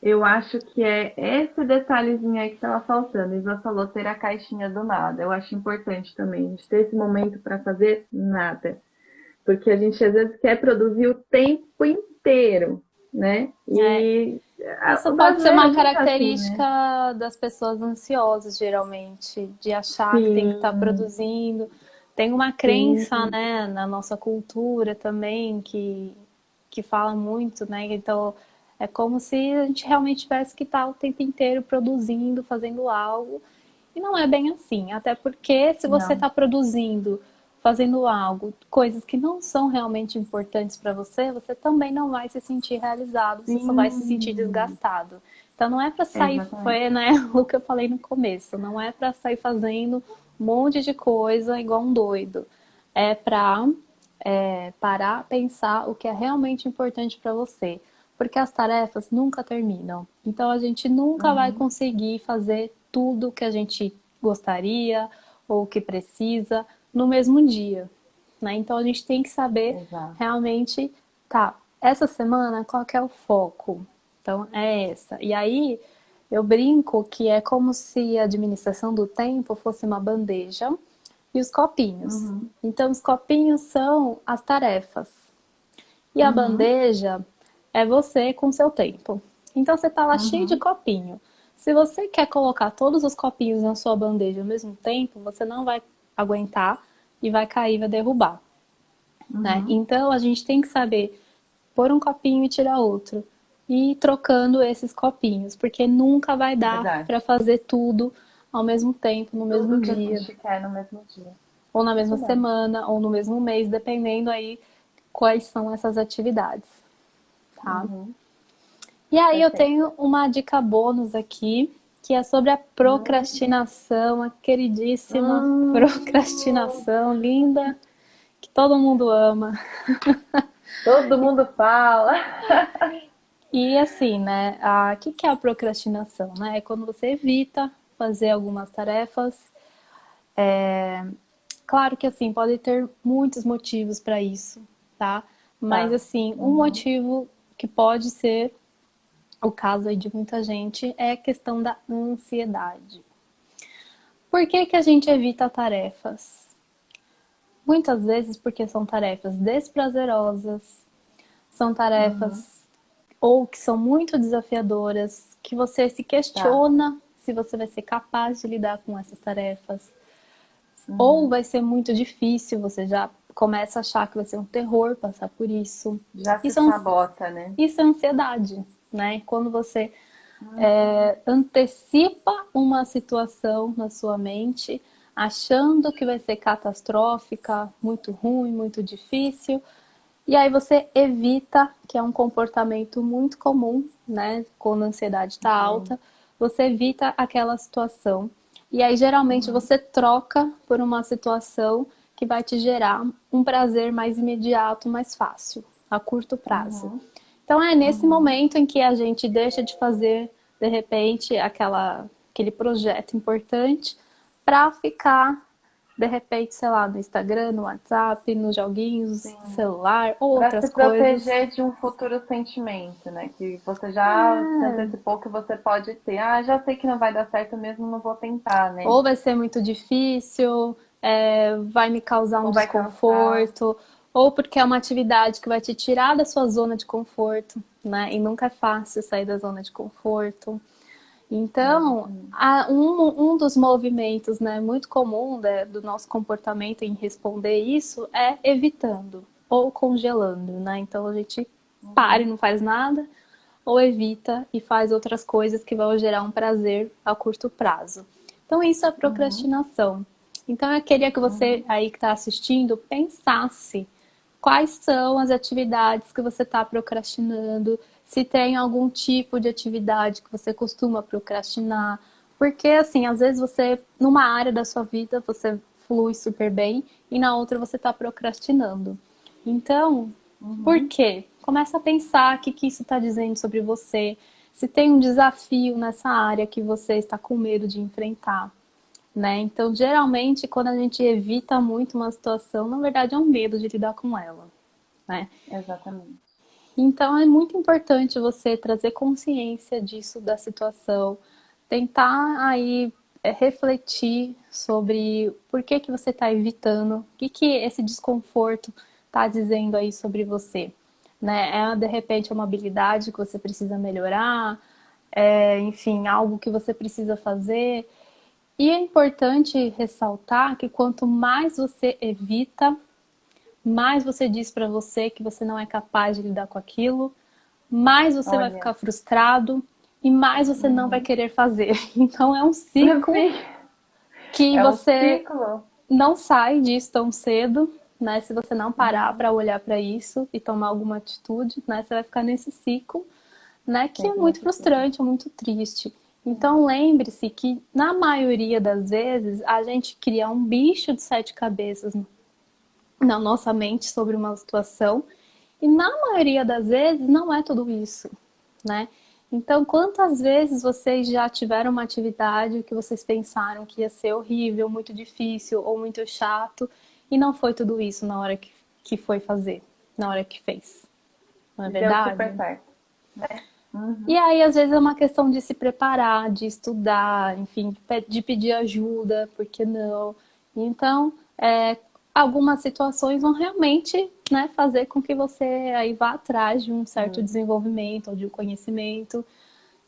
eu acho que é esse detalhezinho aí que estava faltando. A Isa falou ter a caixinha do nada. Eu acho importante também a gente ter esse momento para fazer nada. Porque a gente às vezes quer produzir o tempo inteiro, né? É, E isso o pode ser brasileiro uma é muito assim, né? característica das pessoas ansiosas, geralmente, de achar que tem que estar Sim, produzindo. Tem uma crença, sim, né, na nossa cultura também, que fala muito, né? Então, é como se a gente realmente tivesse que estar o tempo inteiro produzindo, fazendo algo. E não é bem assim, até porque se você não. está produzindo, fazendo algo, coisas que não são realmente importantes para você, você também não vai se sentir realizado, você só vai se sentir Sim, desgastado. Então não é para sair, exatamente. foi, né, o que eu falei no começo, não é para sair fazendo um monte de coisa igual um doido. É para parar, pensar o que é realmente importante para você. Porque as tarefas nunca terminam. Então a gente nunca vai Uhum, conseguir fazer tudo que a gente gostaria ou que precisa no mesmo dia, né? Então a gente tem que saber exato. realmente, tá, essa semana qual que é o foco? Então é essa. E aí eu brinco que é como se a administração do tempo fosse uma bandeja e os copinhos. Uhum, Então os copinhos são as tarefas e a uhum, bandeja é você com seu tempo. Então você tá lá cheio de uhum. copinho. Se você quer colocar todos os copinhos na sua bandeja ao mesmo tempo, você não vai aguentar e vai cair, vai derrubar, né? Uhum. Então a gente tem que saber pôr um copinho e tirar outro e ir trocando esses copinhos, porque nunca vai dar Verdade. para fazer tudo ao mesmo tempo, no mesmo Tudo que a dia, gente quer no mesmo dia. ou na mesma Muito bom. semana, ou no mesmo mês, dependendo aí quais são essas atividades, tá? Uhum, E aí eu perfeito. tenho uma dica bônus aqui, que é sobre a Hum, procrastinação, a queridíssima hum, procrastinação linda, que todo mundo ama. todo mundo fala. E assim, né? O que que é a procrastinação, né? É quando você evita fazer algumas tarefas. Claro que assim, pode ter muitos motivos para isso, tá? Mas Tá. assim, um Uhum. motivo que pode ser o caso aí de muita gente é a questão da ansiedade. Por que que a gente evita tarefas? Muitas vezes porque são tarefas desprazerosas, são Uhum. tarefas ou que são muito desafiadoras, que você se Tá. questiona se você vai ser capaz de lidar com essas tarefas, ou Uhum. vai ser muito difícil, você já começa a achar que vai ser um terror passar por isso. Já se Isso sabota, né? isso é ansiedade, né? Quando você Uhum. antecipa uma situação na sua mente, achando que vai ser catastrófica, muito ruim, muito difícil, e aí você evita, que é um comportamento muito comum, né? Quando a ansiedade está Sim. alta, você evita aquela situação. E aí geralmente Uhum. você troca por uma situação que vai te gerar um prazer mais imediato, mais fácil, a curto prazo. Uhum. Então é nesse Uhum. momento em que a gente deixa de fazer, de repente, aquele projeto importante para ficar, de repente, sei lá, no Instagram, no WhatsApp, nos joguinhos, do Sim. celular ou Para se outras coisas. proteger de um futuro sentimento, né? Que você já se antecipou que você pode ter. Ah, já sei que não vai dar certo mesmo, não vou tentar, né? Ou vai ser muito difícil, vai me causar um Ou vai cansar. desconforto, ou porque é uma atividade que vai te tirar da sua zona de conforto, né? E nunca é fácil sair da zona de conforto. Então, Exatamente. um dos movimentos, né, muito comum do nosso comportamento em responder isso é evitando ou congelando, né? Então a gente para e Uhum. não faz nada, ou evita e faz outras coisas que vão gerar um prazer a curto prazo. Então isso é Uhum. procrastinação. Então eu queria que você Uhum. aí que está assistindo pensasse quais são as atividades que você está procrastinando, se tem algum tipo de atividade que você costuma procrastinar, porque assim, às vezes você, numa área da sua vida, você flui super bem e na outra você está procrastinando. Então, por Uhum. quê? Começa a pensar o que isso está dizendo sobre você, se tem um desafio nessa área que você está com medo de enfrentar, né? Então, geralmente, quando a gente evita muito uma situação, na verdade é um medo de lidar com ela, né? Exatamente. Então, é muito importante você trazer consciência disso, da situação, tentar aí refletir sobre por que que você está evitando, o que que esse desconforto está dizendo aí sobre você, né? De repente uma habilidade que você precisa melhorar, enfim, algo que você precisa fazer. E é importante ressaltar que quanto mais você evita, mais você diz para você que você não é capaz de lidar com aquilo, mais você vai Olha. ficar frustrado e mais você não vai Uhum. querer fazer. Então é um ciclo Sim, que é um você ciclo. não sai disso tão cedo, né? Se você não parar Uhum. para olhar para isso e tomar alguma atitude, né? Você vai ficar nesse ciclo, né? Que é Sempre muito nesse ciclo. frustrante, é muito triste. Então lembre-se que na maioria das vezes a gente cria um bicho de sete cabeças na nossa mente sobre uma situação e na maioria das vezes não é tudo isso, né? Então, quantas vezes vocês já tiveram uma atividade que vocês pensaram que ia ser horrível, muito difícil ou muito chato e não foi tudo isso na hora que foi fazer, na hora que fez, não é E deu super verdade? certo, né? E Uhum. aí, às vezes, é uma questão de se preparar, de estudar, enfim, de pedir ajuda, por que não? Então, algumas situações vão realmente, né, fazer com que você aí vá atrás de um certo Sim. desenvolvimento ou de um conhecimento.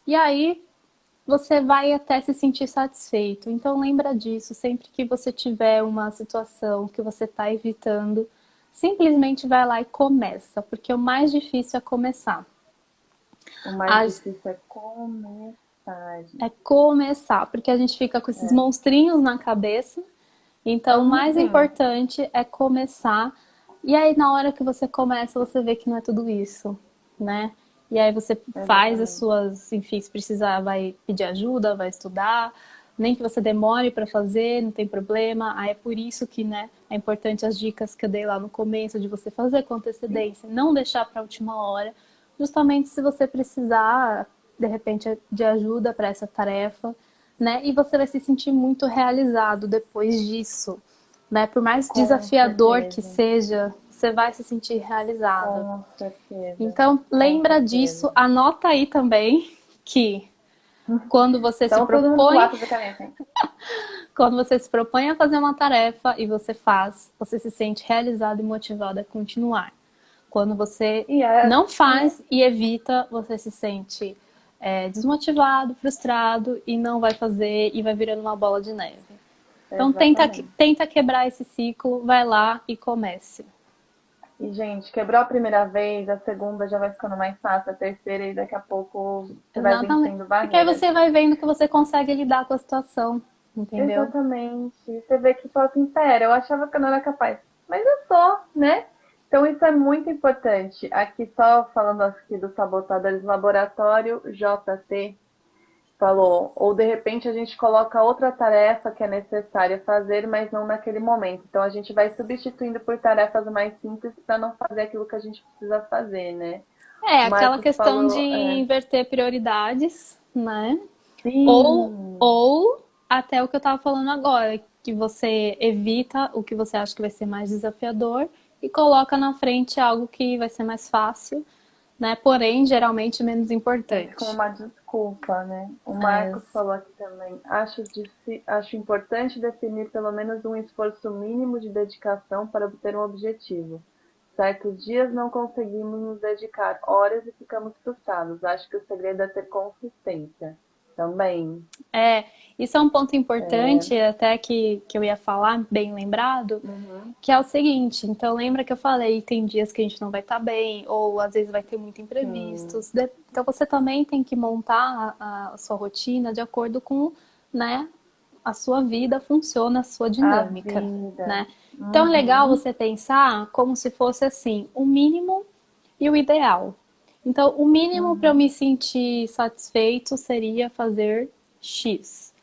E aí, você vai até se sentir satisfeito. Então, lembra disso, sempre que você tiver uma situação que você está evitando, simplesmente vai lá e começa, porque o mais difícil é começar. O mais A difícil é começar, É gente. começar, porque a gente fica com esses É. monstrinhos na cabeça. Então, o mais Sim, importante é começar. E aí, na hora que você começa, você vê que não é tudo isso, né? E aí você faz as exatamente. suas, enfim, se precisar, vai pedir ajuda, vai estudar, nem que você demore para fazer, não tem problema. Aí é por isso que, né, é importante as dicas que eu dei lá no começo de você fazer com antecedência, não deixar para a última hora, justamente se você precisar, de repente, de ajuda para essa tarefa, né? E você vai se sentir muito realizado depois disso, né? Por mais Com desafiador que certeza. seja, você vai se sentir realizado. Com certeza. Então, Com lembra disso, certeza. anota aí também que quando você se Então, todo mundo com propõe, lápis e caneta, hein? quando você se propõe a fazer uma tarefa e você faz, você se sente realizado e motivado a continuar. Quando você E é, não faz e evita, você se sente desmotivado, frustrado e não vai fazer e vai virando uma bola de neve. Então exatamente. tenta quebrar esse ciclo, vai lá e comece. E, gente, quebrou a primeira vez, a segunda já vai ficando mais fácil, a terceira e daqui a pouco você vai Exatamente. vencendo Porque aí barreiras. você vai vendo que você consegue lidar com a situação, entendeu? Exatamente. Você vê que fala assim, pera, eu achava que eu não era capaz. Mas eu sou, né? Então isso é muito importante. Aqui só falando aqui dos sabotadores do laboratório, JT falou, ou de repente a gente coloca outra tarefa que é necessária fazer, mas não naquele momento. Então a gente vai substituindo por tarefas mais simples para não fazer aquilo que a gente precisa fazer, né? É, O aquela Marcos questão de falou, inverter prioridades, né? sim, Ou até o que eu estava falando agora, que você evita o que você acha que vai ser mais desafiador e coloca na frente algo que vai ser mais fácil, né? Porém, geralmente menos mas como importante. uma desculpa, né? O É, Marcos falou aqui também. Acho importante definir pelo menos um esforço mínimo de dedicação para obter um objetivo. Certos dias não conseguimos nos dedicar horas e ficamos frustrados. Acho que o segredo é ter consistência. Também. É, isso é um ponto importante, até que eu ia falar, bem lembrado, Uhum, que é o seguinte, então lembra que eu falei, tem dias que a gente não vai estar bem, ou às vezes vai ter muito sim. imprevistos. Então você também tem que montar a sua rotina de acordo com, né, a sua vida funciona, a sua A dinâmica, vida. né? Então é legal Uhum, você pensar como se fosse assim, o mínimo e o ideal. Então, o mínimo para eu uhum, me sentir satisfeito seria fazer X.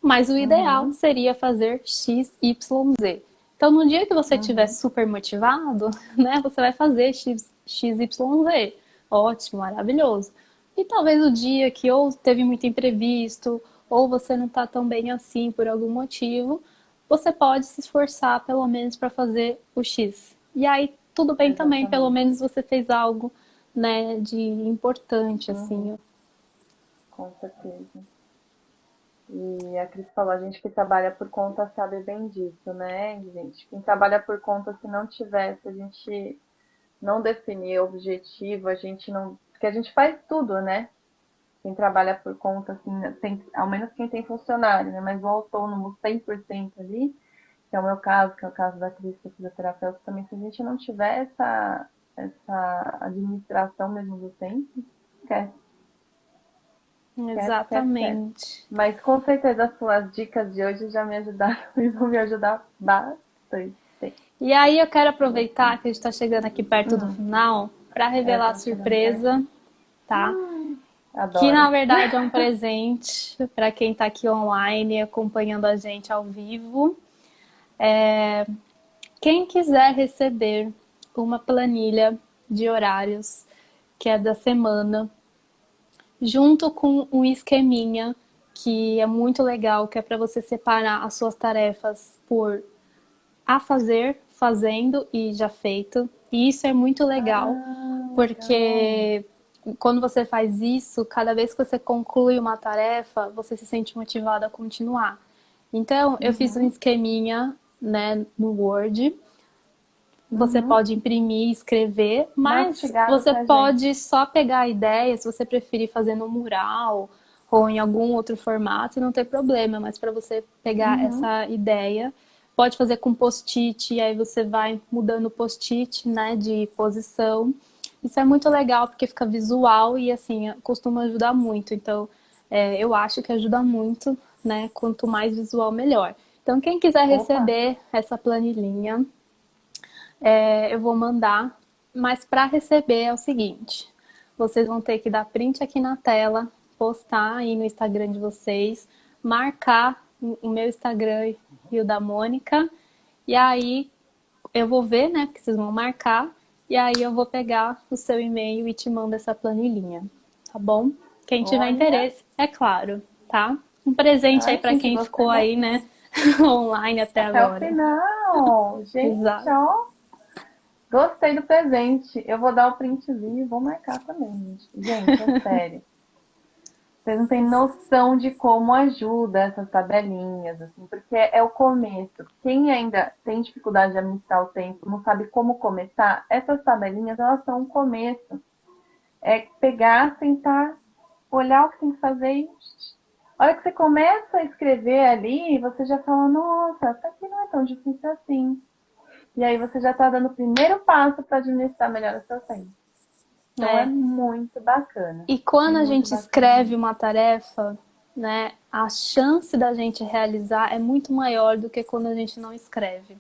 Mas o ideal uhum, seria fazer X, Y, Z. Então, no dia que você estiver uhum, super motivado, né, você vai fazer X, Y, Z. Ótimo, maravilhoso. E talvez o dia que ou teve muito imprevisto, ou você não está tão bem assim por algum motivo, você pode se esforçar pelo menos para fazer o X. E aí, tudo bem também, pelo exatamente. menos você fez algo, né, de importante, Uhum, assim. com certeza. E a Cris falou, a gente que trabalha por conta sabe bem disso, né, gente? Quem trabalha por conta, se não tivesse, a gente não definir objetivo, a gente não. Porque a gente faz tudo, né? Quem trabalha por conta, assim, tem, ao menos quem tem funcionário, né? Mas o autônomo 100% ali, que é o meu caso, que é o caso da Cris, que é fisioterapeuta também, se a gente não tiver essa administração mesmo do tempo, esquece, esquece, esquece, esquece. Exatamente. Mas com certeza as suas dicas de hoje já me ajudaram e vão me ajudar bastante. E aí eu quero aproveitar que a gente está chegando aqui perto do Hum, final para revelar a estamos chegando perto. surpresa, tá? Que Adoro. na verdade é um presente para quem está aqui online acompanhando a gente ao vivo. Quem quiser receber uma planilha de horários que é da semana, junto com um esqueminha que é muito legal, que é para você separar as suas tarefas por a fazer, fazendo e já feito. E isso é muito legal, Ah, legal. porque quando você faz isso, cada vez que você conclui uma tarefa, você se sente motivado a continuar. Então, eu fiz um Uhum, esqueminha, né, no Word. Você uhum. pode imprimir, escrever, mas Mastigado você pra gente. pode só pegar a ideia, se você preferir fazer no mural ou em algum outro formato, não tem problema, mas para você pegar Uhum. essa ideia, pode fazer com post-it, e aí você vai mudando o post-it, né, de posição. Isso é muito legal porque fica visual e assim, costuma ajudar muito. Então, eu acho que ajuda muito, né? Quanto mais visual, melhor. Então, quem quiser Opa. receber essa planilhinha, eu vou mandar, mas para receber é o seguinte: vocês vão ter que dar print aqui na tela, postar aí no Instagram de vocês, marcar o meu Instagram e o da Mônica, e aí eu vou ver, né, porque vocês vão marcar, E aí eu vou pegar o seu e-mail e te mando essa planilhinha, tá bom? Quem tiver Olha, interesse, é claro, tá? Um presente aí ai, para gente, quem gostei ficou aí, bastante. né, online até Até o agora. final. Gente, Exato. ó, gostei do presente. Eu vou dar o printzinho e vou marcar também, gente. Gente, é sério. Vocês não têm noção de como ajuda essas tabelinhas, assim, porque é o começo. Quem ainda tem dificuldade de administrar o tempo, não sabe como começar, essas tabelinhas, elas são o começo. É pegar, sentar, olhar o que tem que fazer e... A hora que você começa a escrever ali, você já fala, nossa, isso aqui não é tão difícil assim. E aí você já está dando o primeiro passo para administrar melhor o seu tempo. Então é É. muito bacana. E quando a Muito gente bacana escreve mesmo. uma tarefa, né, a chance da gente realizar é muito maior do que quando a gente não escreve.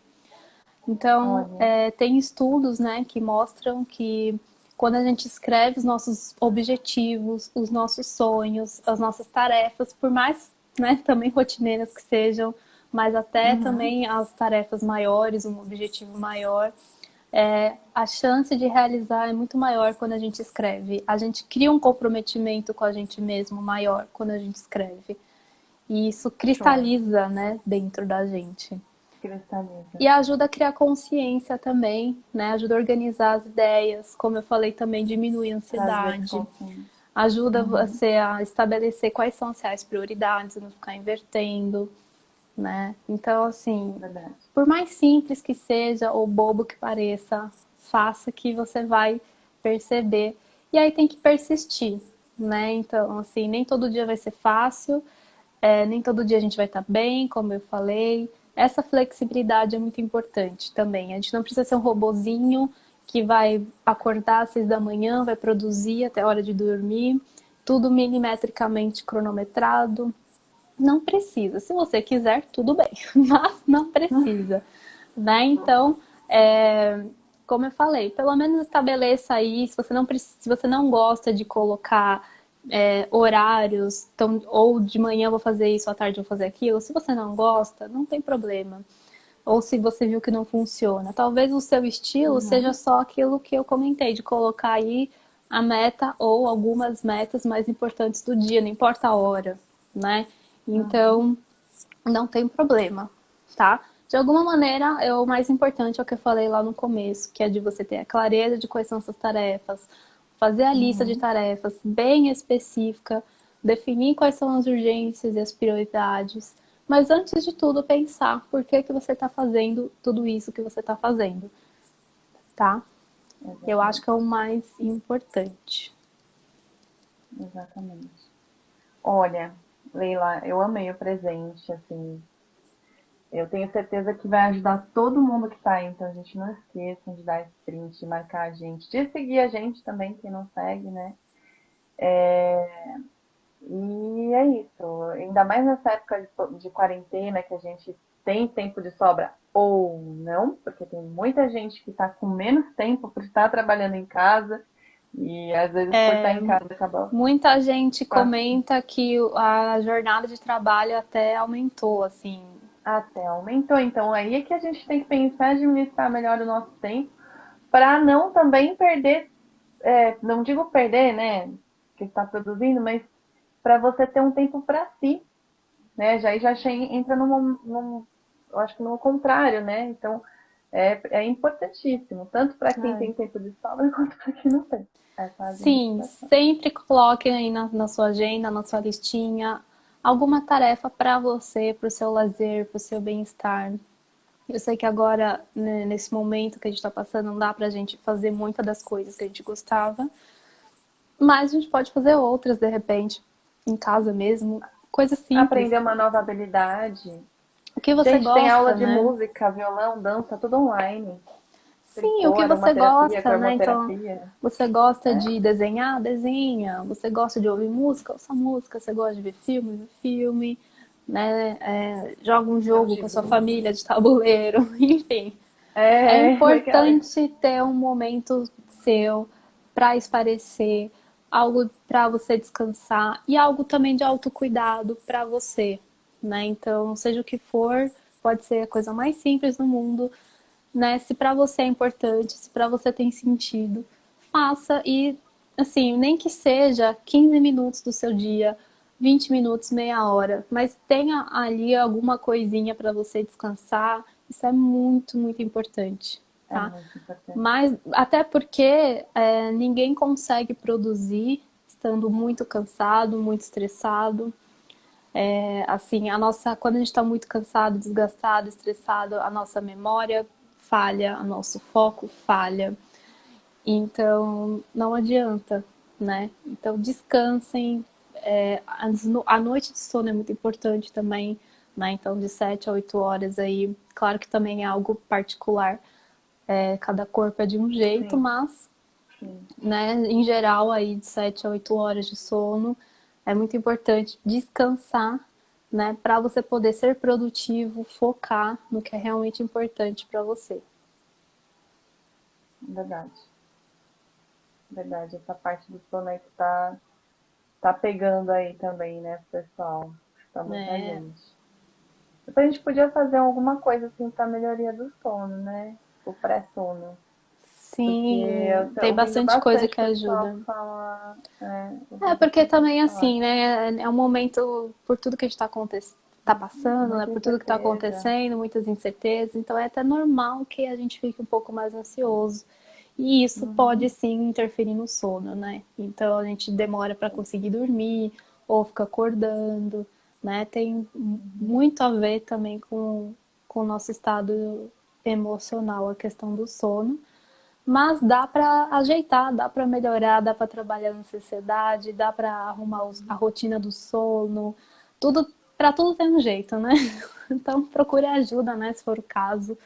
Então, Olha, tem estudos, né, que mostram que quando a gente escreve os nossos objetivos, os nossos sonhos, as nossas tarefas, por mais, né, também rotineiras que sejam, mas até uhum, também as tarefas maiores, um objetivo maior, a chance de realizar é muito maior quando a gente escreve. A gente cria um comprometimento com a gente mesmo maior quando a gente escreve. E isso show. cristaliza, né, dentro da gente. Cristaliza. E ajuda a criar consciência também, né? Ajuda a organizar as ideias, como eu falei também, diminui a Trazer ansiedade, consciência. ajuda Uhum, você a estabelecer quais são as reais prioridades, não ficar invertendo, né? Então, assim, verdade. por mais simples que seja ou bobo que pareça, faça que você vai perceber. E aí tem que persistir, né? Então, assim, nem todo dia vai ser fácil, nem todo dia a gente vai estar bem, como eu falei. Essa flexibilidade é muito importante também. A gente não precisa ser um robozinho que vai acordar às 6 da manhã, vai produzir até a hora de dormir, tudo milimetricamente cronometrado. Não precisa. Se você quiser, tudo bem, mas não precisa, né? Então, como eu falei, pelo menos estabeleça aí, se você não gosta de colocar horários, então, ou de manhã eu vou fazer isso, à tarde eu vou fazer aquilo, se você não gosta, não tem problema. Ou se você viu que não funciona. Talvez o seu estilo seja Uhum, só aquilo que eu comentei, de colocar aí a meta ou algumas metas mais importantes do dia, não importa a hora, né? uhum. Então, não tem problema, tá? De alguma maneira, o mais importante é o que eu falei lá no começo, que é de você ter a clareza de quais são suas tarefas, fazer a lista de Uhum. tarefas bem específica, definir quais são as urgências e as prioridades, mas antes de tudo, pensar por que que você está fazendo tudo isso que você está fazendo, tá? Eu acho que é Exatamente. o mais importante. Exatamente. Olha, Leila, eu amei o presente, assim. Eu tenho certeza que vai ajudar todo mundo que tá aí, então a gente não esqueça de dar esse print, de marcar a gente, de seguir a gente também, quem não segue, né? E é isso. Ainda mais nessa época de quarentena que a gente tem tempo de sobra ou não, porque tem muita gente que está com menos tempo por estar trabalhando em casa e às vezes por estar em casa acaba Muita gente passando. comenta que a jornada de trabalho até aumentou, assim. Até aumentou. Então aí é que a gente tem que pensar em administrar melhor o nosso tempo para não também perder, não digo perder, né, que está produzindo, mas para você ter um tempo para si, né? Já entra eu acho que no contrário, né? Então é importantíssimo, tanto para quem É. tem tempo de sobra quanto para quem não tem, essa Sim, administração. sempre coloque aí na sua agenda, na sua listinha, alguma tarefa para você, para o seu lazer, para o seu bem-estar. Eu sei que agora, né, nesse momento que a gente está passando, não dá para a gente fazer muitas das coisas que a gente gostava, mas a gente pode fazer outras de repente, em casa mesmo, coisas simples. Aprender uma nova habilidade. O que você Gente, tem aula gosta, de né? música, violão, dança, tudo online. Sim, o Tricô, que você aromaterapia, gosta, né? Então, cromoterapia. você gosta É, de desenhar? Desenha. Você gosta de ouvir música? Ouça música. Você gosta de ver filme? Vê filme. Né? Joga um é um jogo com a sua gibi. família de tabuleiro. Enfim, é Legal. importante ter um momento seu para esparecer, algo para você descansar e algo também de autocuidado para você, né? Então, seja o que for, pode ser a coisa mais simples do mundo, né? Se para você é importante, se para você tem sentido, faça e, assim, nem que seja 15 minutos do seu dia, 20 minutos, meia hora, mas tenha ali alguma coisinha para você descansar. Isso é muito, muito importante, É tá? muito importante. Mas até porque ninguém consegue produzir estando muito cansado, muito estressado. Assim, quando a gente está muito cansado, desgastado, estressado, a nossa memória falha, o nosso foco falha. Então, não adianta, né? Então, descansem. A noite de sono é muito importante também, né? Então, de 7 a 8 horas aí. Claro que também é algo particular. Cada corpo é de um jeito, Sim, mas, sim. né, em geral, aí de 7 a 8 horas de sono é muito importante descansar, né, para você poder ser produtivo, focar no que é realmente importante para você. Verdade. Verdade. Essa parte do sono aí que tá pegando aí também, né, pessoal? Tá muita Né? gente. Depois a gente podia fazer alguma coisa assim pra melhoria do sono, né? O pré-sono. Porque eu Sim, tô tem ouvindo bastante coisa bastante que pessoal ajuda. falar. É, Ouvindo porque bastante gente também falar. assim, né, é um momento por tudo que a gente tá passando, né, Muita por tudo que tá incerteza. acontecendo, muitas incertezas, então é até normal que a gente fique um pouco mais ansioso. E isso pode Uhum. sim interferir no sono, né? Então a gente demora para conseguir dormir ou fica acordando, né? Tem muito a ver também com o nosso estado emocional, a questão do sono. Mas dá para ajeitar, dá para melhorar, dá para trabalhar na sociedade, dá para arrumar a rotina do sono, tudo para tudo tem um jeito, né? Então procure ajuda, né, se for o caso.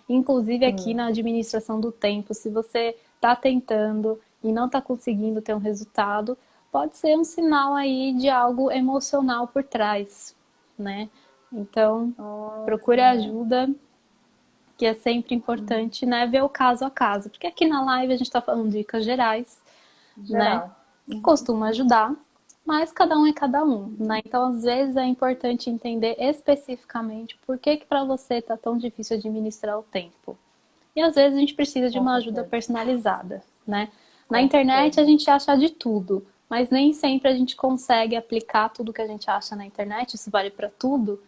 Inclusive aqui Sim, na administração do tempo, se você está tentando e não está conseguindo ter um resultado, pode ser um sinal aí de algo emocional por trás, né? Então procure olha, ajuda, que é sempre importante, né, ver o caso a caso. Porque aqui na live a gente está falando dicas gerais, né, geral. que Uhum. costuma ajudar, mas cada um é cada um, né? Então, às vezes é importante entender especificamente por que para você está tão difícil administrar o tempo. E às vezes a gente precisa de Com uma ajuda certeza, personalizada, né? Na com internet a certeza. gente acha de tudo, mas nem sempre a gente consegue aplicar tudo que a gente acha na internet, isso vale para tudo,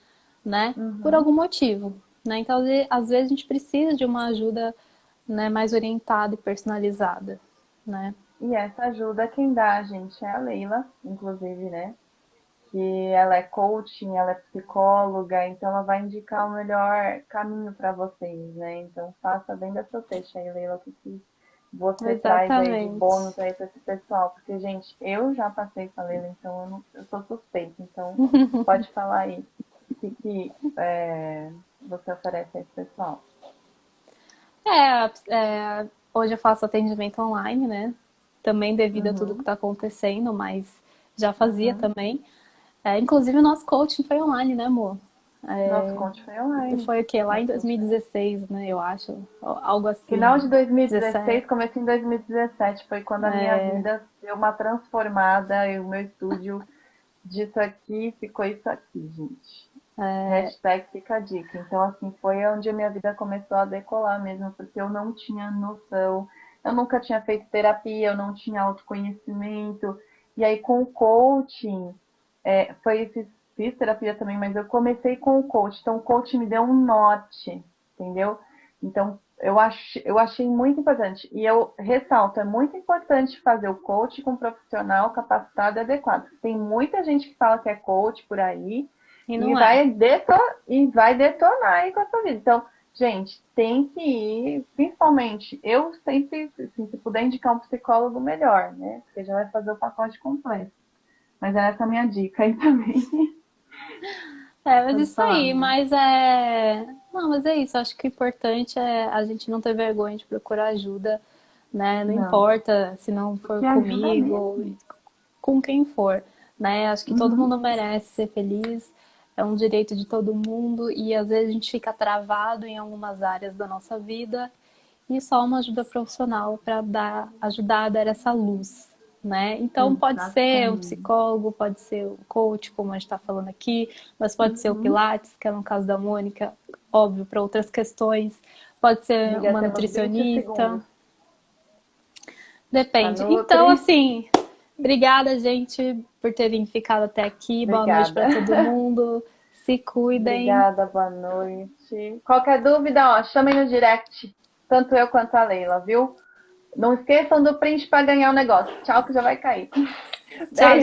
né? Por Uhum. algum motivo, né? Então, às vezes a gente precisa de uma ajuda, né, mais orientada e personalizada, né? E essa ajuda quem dá a gente é a Leila, inclusive, né? Que ela é coaching, ela é psicóloga, então ela vai indicar o melhor caminho para vocês, né? Então faça bem da sua peixe aí, Leila, o que você traz aí de Exatamente. bônus aí para esse pessoal, porque, gente, eu já passei com a Leila, então eu sou suspeita, então pode falar aí o que você oferece a esse pessoal. Hoje eu faço atendimento online, né? Também devido a tudo que Uhum, está acontecendo, mas já fazia uhum. também. Inclusive o nosso coaching foi online, né, amor? Nosso conte foi online. Foi o quê? Lá em Nosso conte foi online. 2016, né? Eu acho. Algo Final de assim. 2016, 17. começo em 2017, foi quando a minha vida deu uma transformada e o meu estúdio disso aqui ficou isso aqui, gente. Hashtag fica a dica. Então, assim, foi onde a minha vida começou a decolar mesmo, porque eu não tinha noção, eu nunca tinha feito terapia, eu não tinha autoconhecimento. E aí, com o coaching, fiz terapia também, mas eu comecei com o coach. Então, o coach me deu um norte, entendeu? Então, eu achei muito importante. E eu ressalto, é muito importante fazer o coach com um profissional capacitado e adequado. Tem muita gente que fala que é coach por aí E e não é. vai detonar aí com a sua vida. Então, gente, tem que ir, principalmente, eu sempre, assim, se puder indicar um psicólogo, melhor, né? Porque já vai fazer o pacote completo. Mas era essa a minha dica aí também. Mas Pode isso falar, aí, amiga. mas é. Não, mas é isso. Acho que o importante é a gente não ter vergonha de procurar ajuda, né? Não Não. importa se não for Porque ajuda comigo, mesmo. com quem for, né? Acho que todo Uhum. mundo merece ser feliz, é um direito de todo mundo e às vezes a gente fica travado em algumas áreas da nossa vida e só uma ajuda profissional para ajudar a dar essa luz, né? Então pode ser um Exatamente. psicólogo, pode ser o coach, como a gente está falando aqui, mas pode ser o Uhum. Pilates, que é no caso da Mônica, óbvio, para outras questões. Pode ser Amiga, uma temos 20 nutricionista. segundos. Depende. A Nutri. Então, assim, obrigada, gente, por terem ficado até aqui. Boa noite para Obrigada. todo mundo. Se cuidem. Obrigada, boa noite. Qualquer dúvida, ó, chamem no direct, tanto eu quanto a Leila, viu? Não esqueçam do print para ganhar o negócio. Tchau, que já vai cair. Tchau.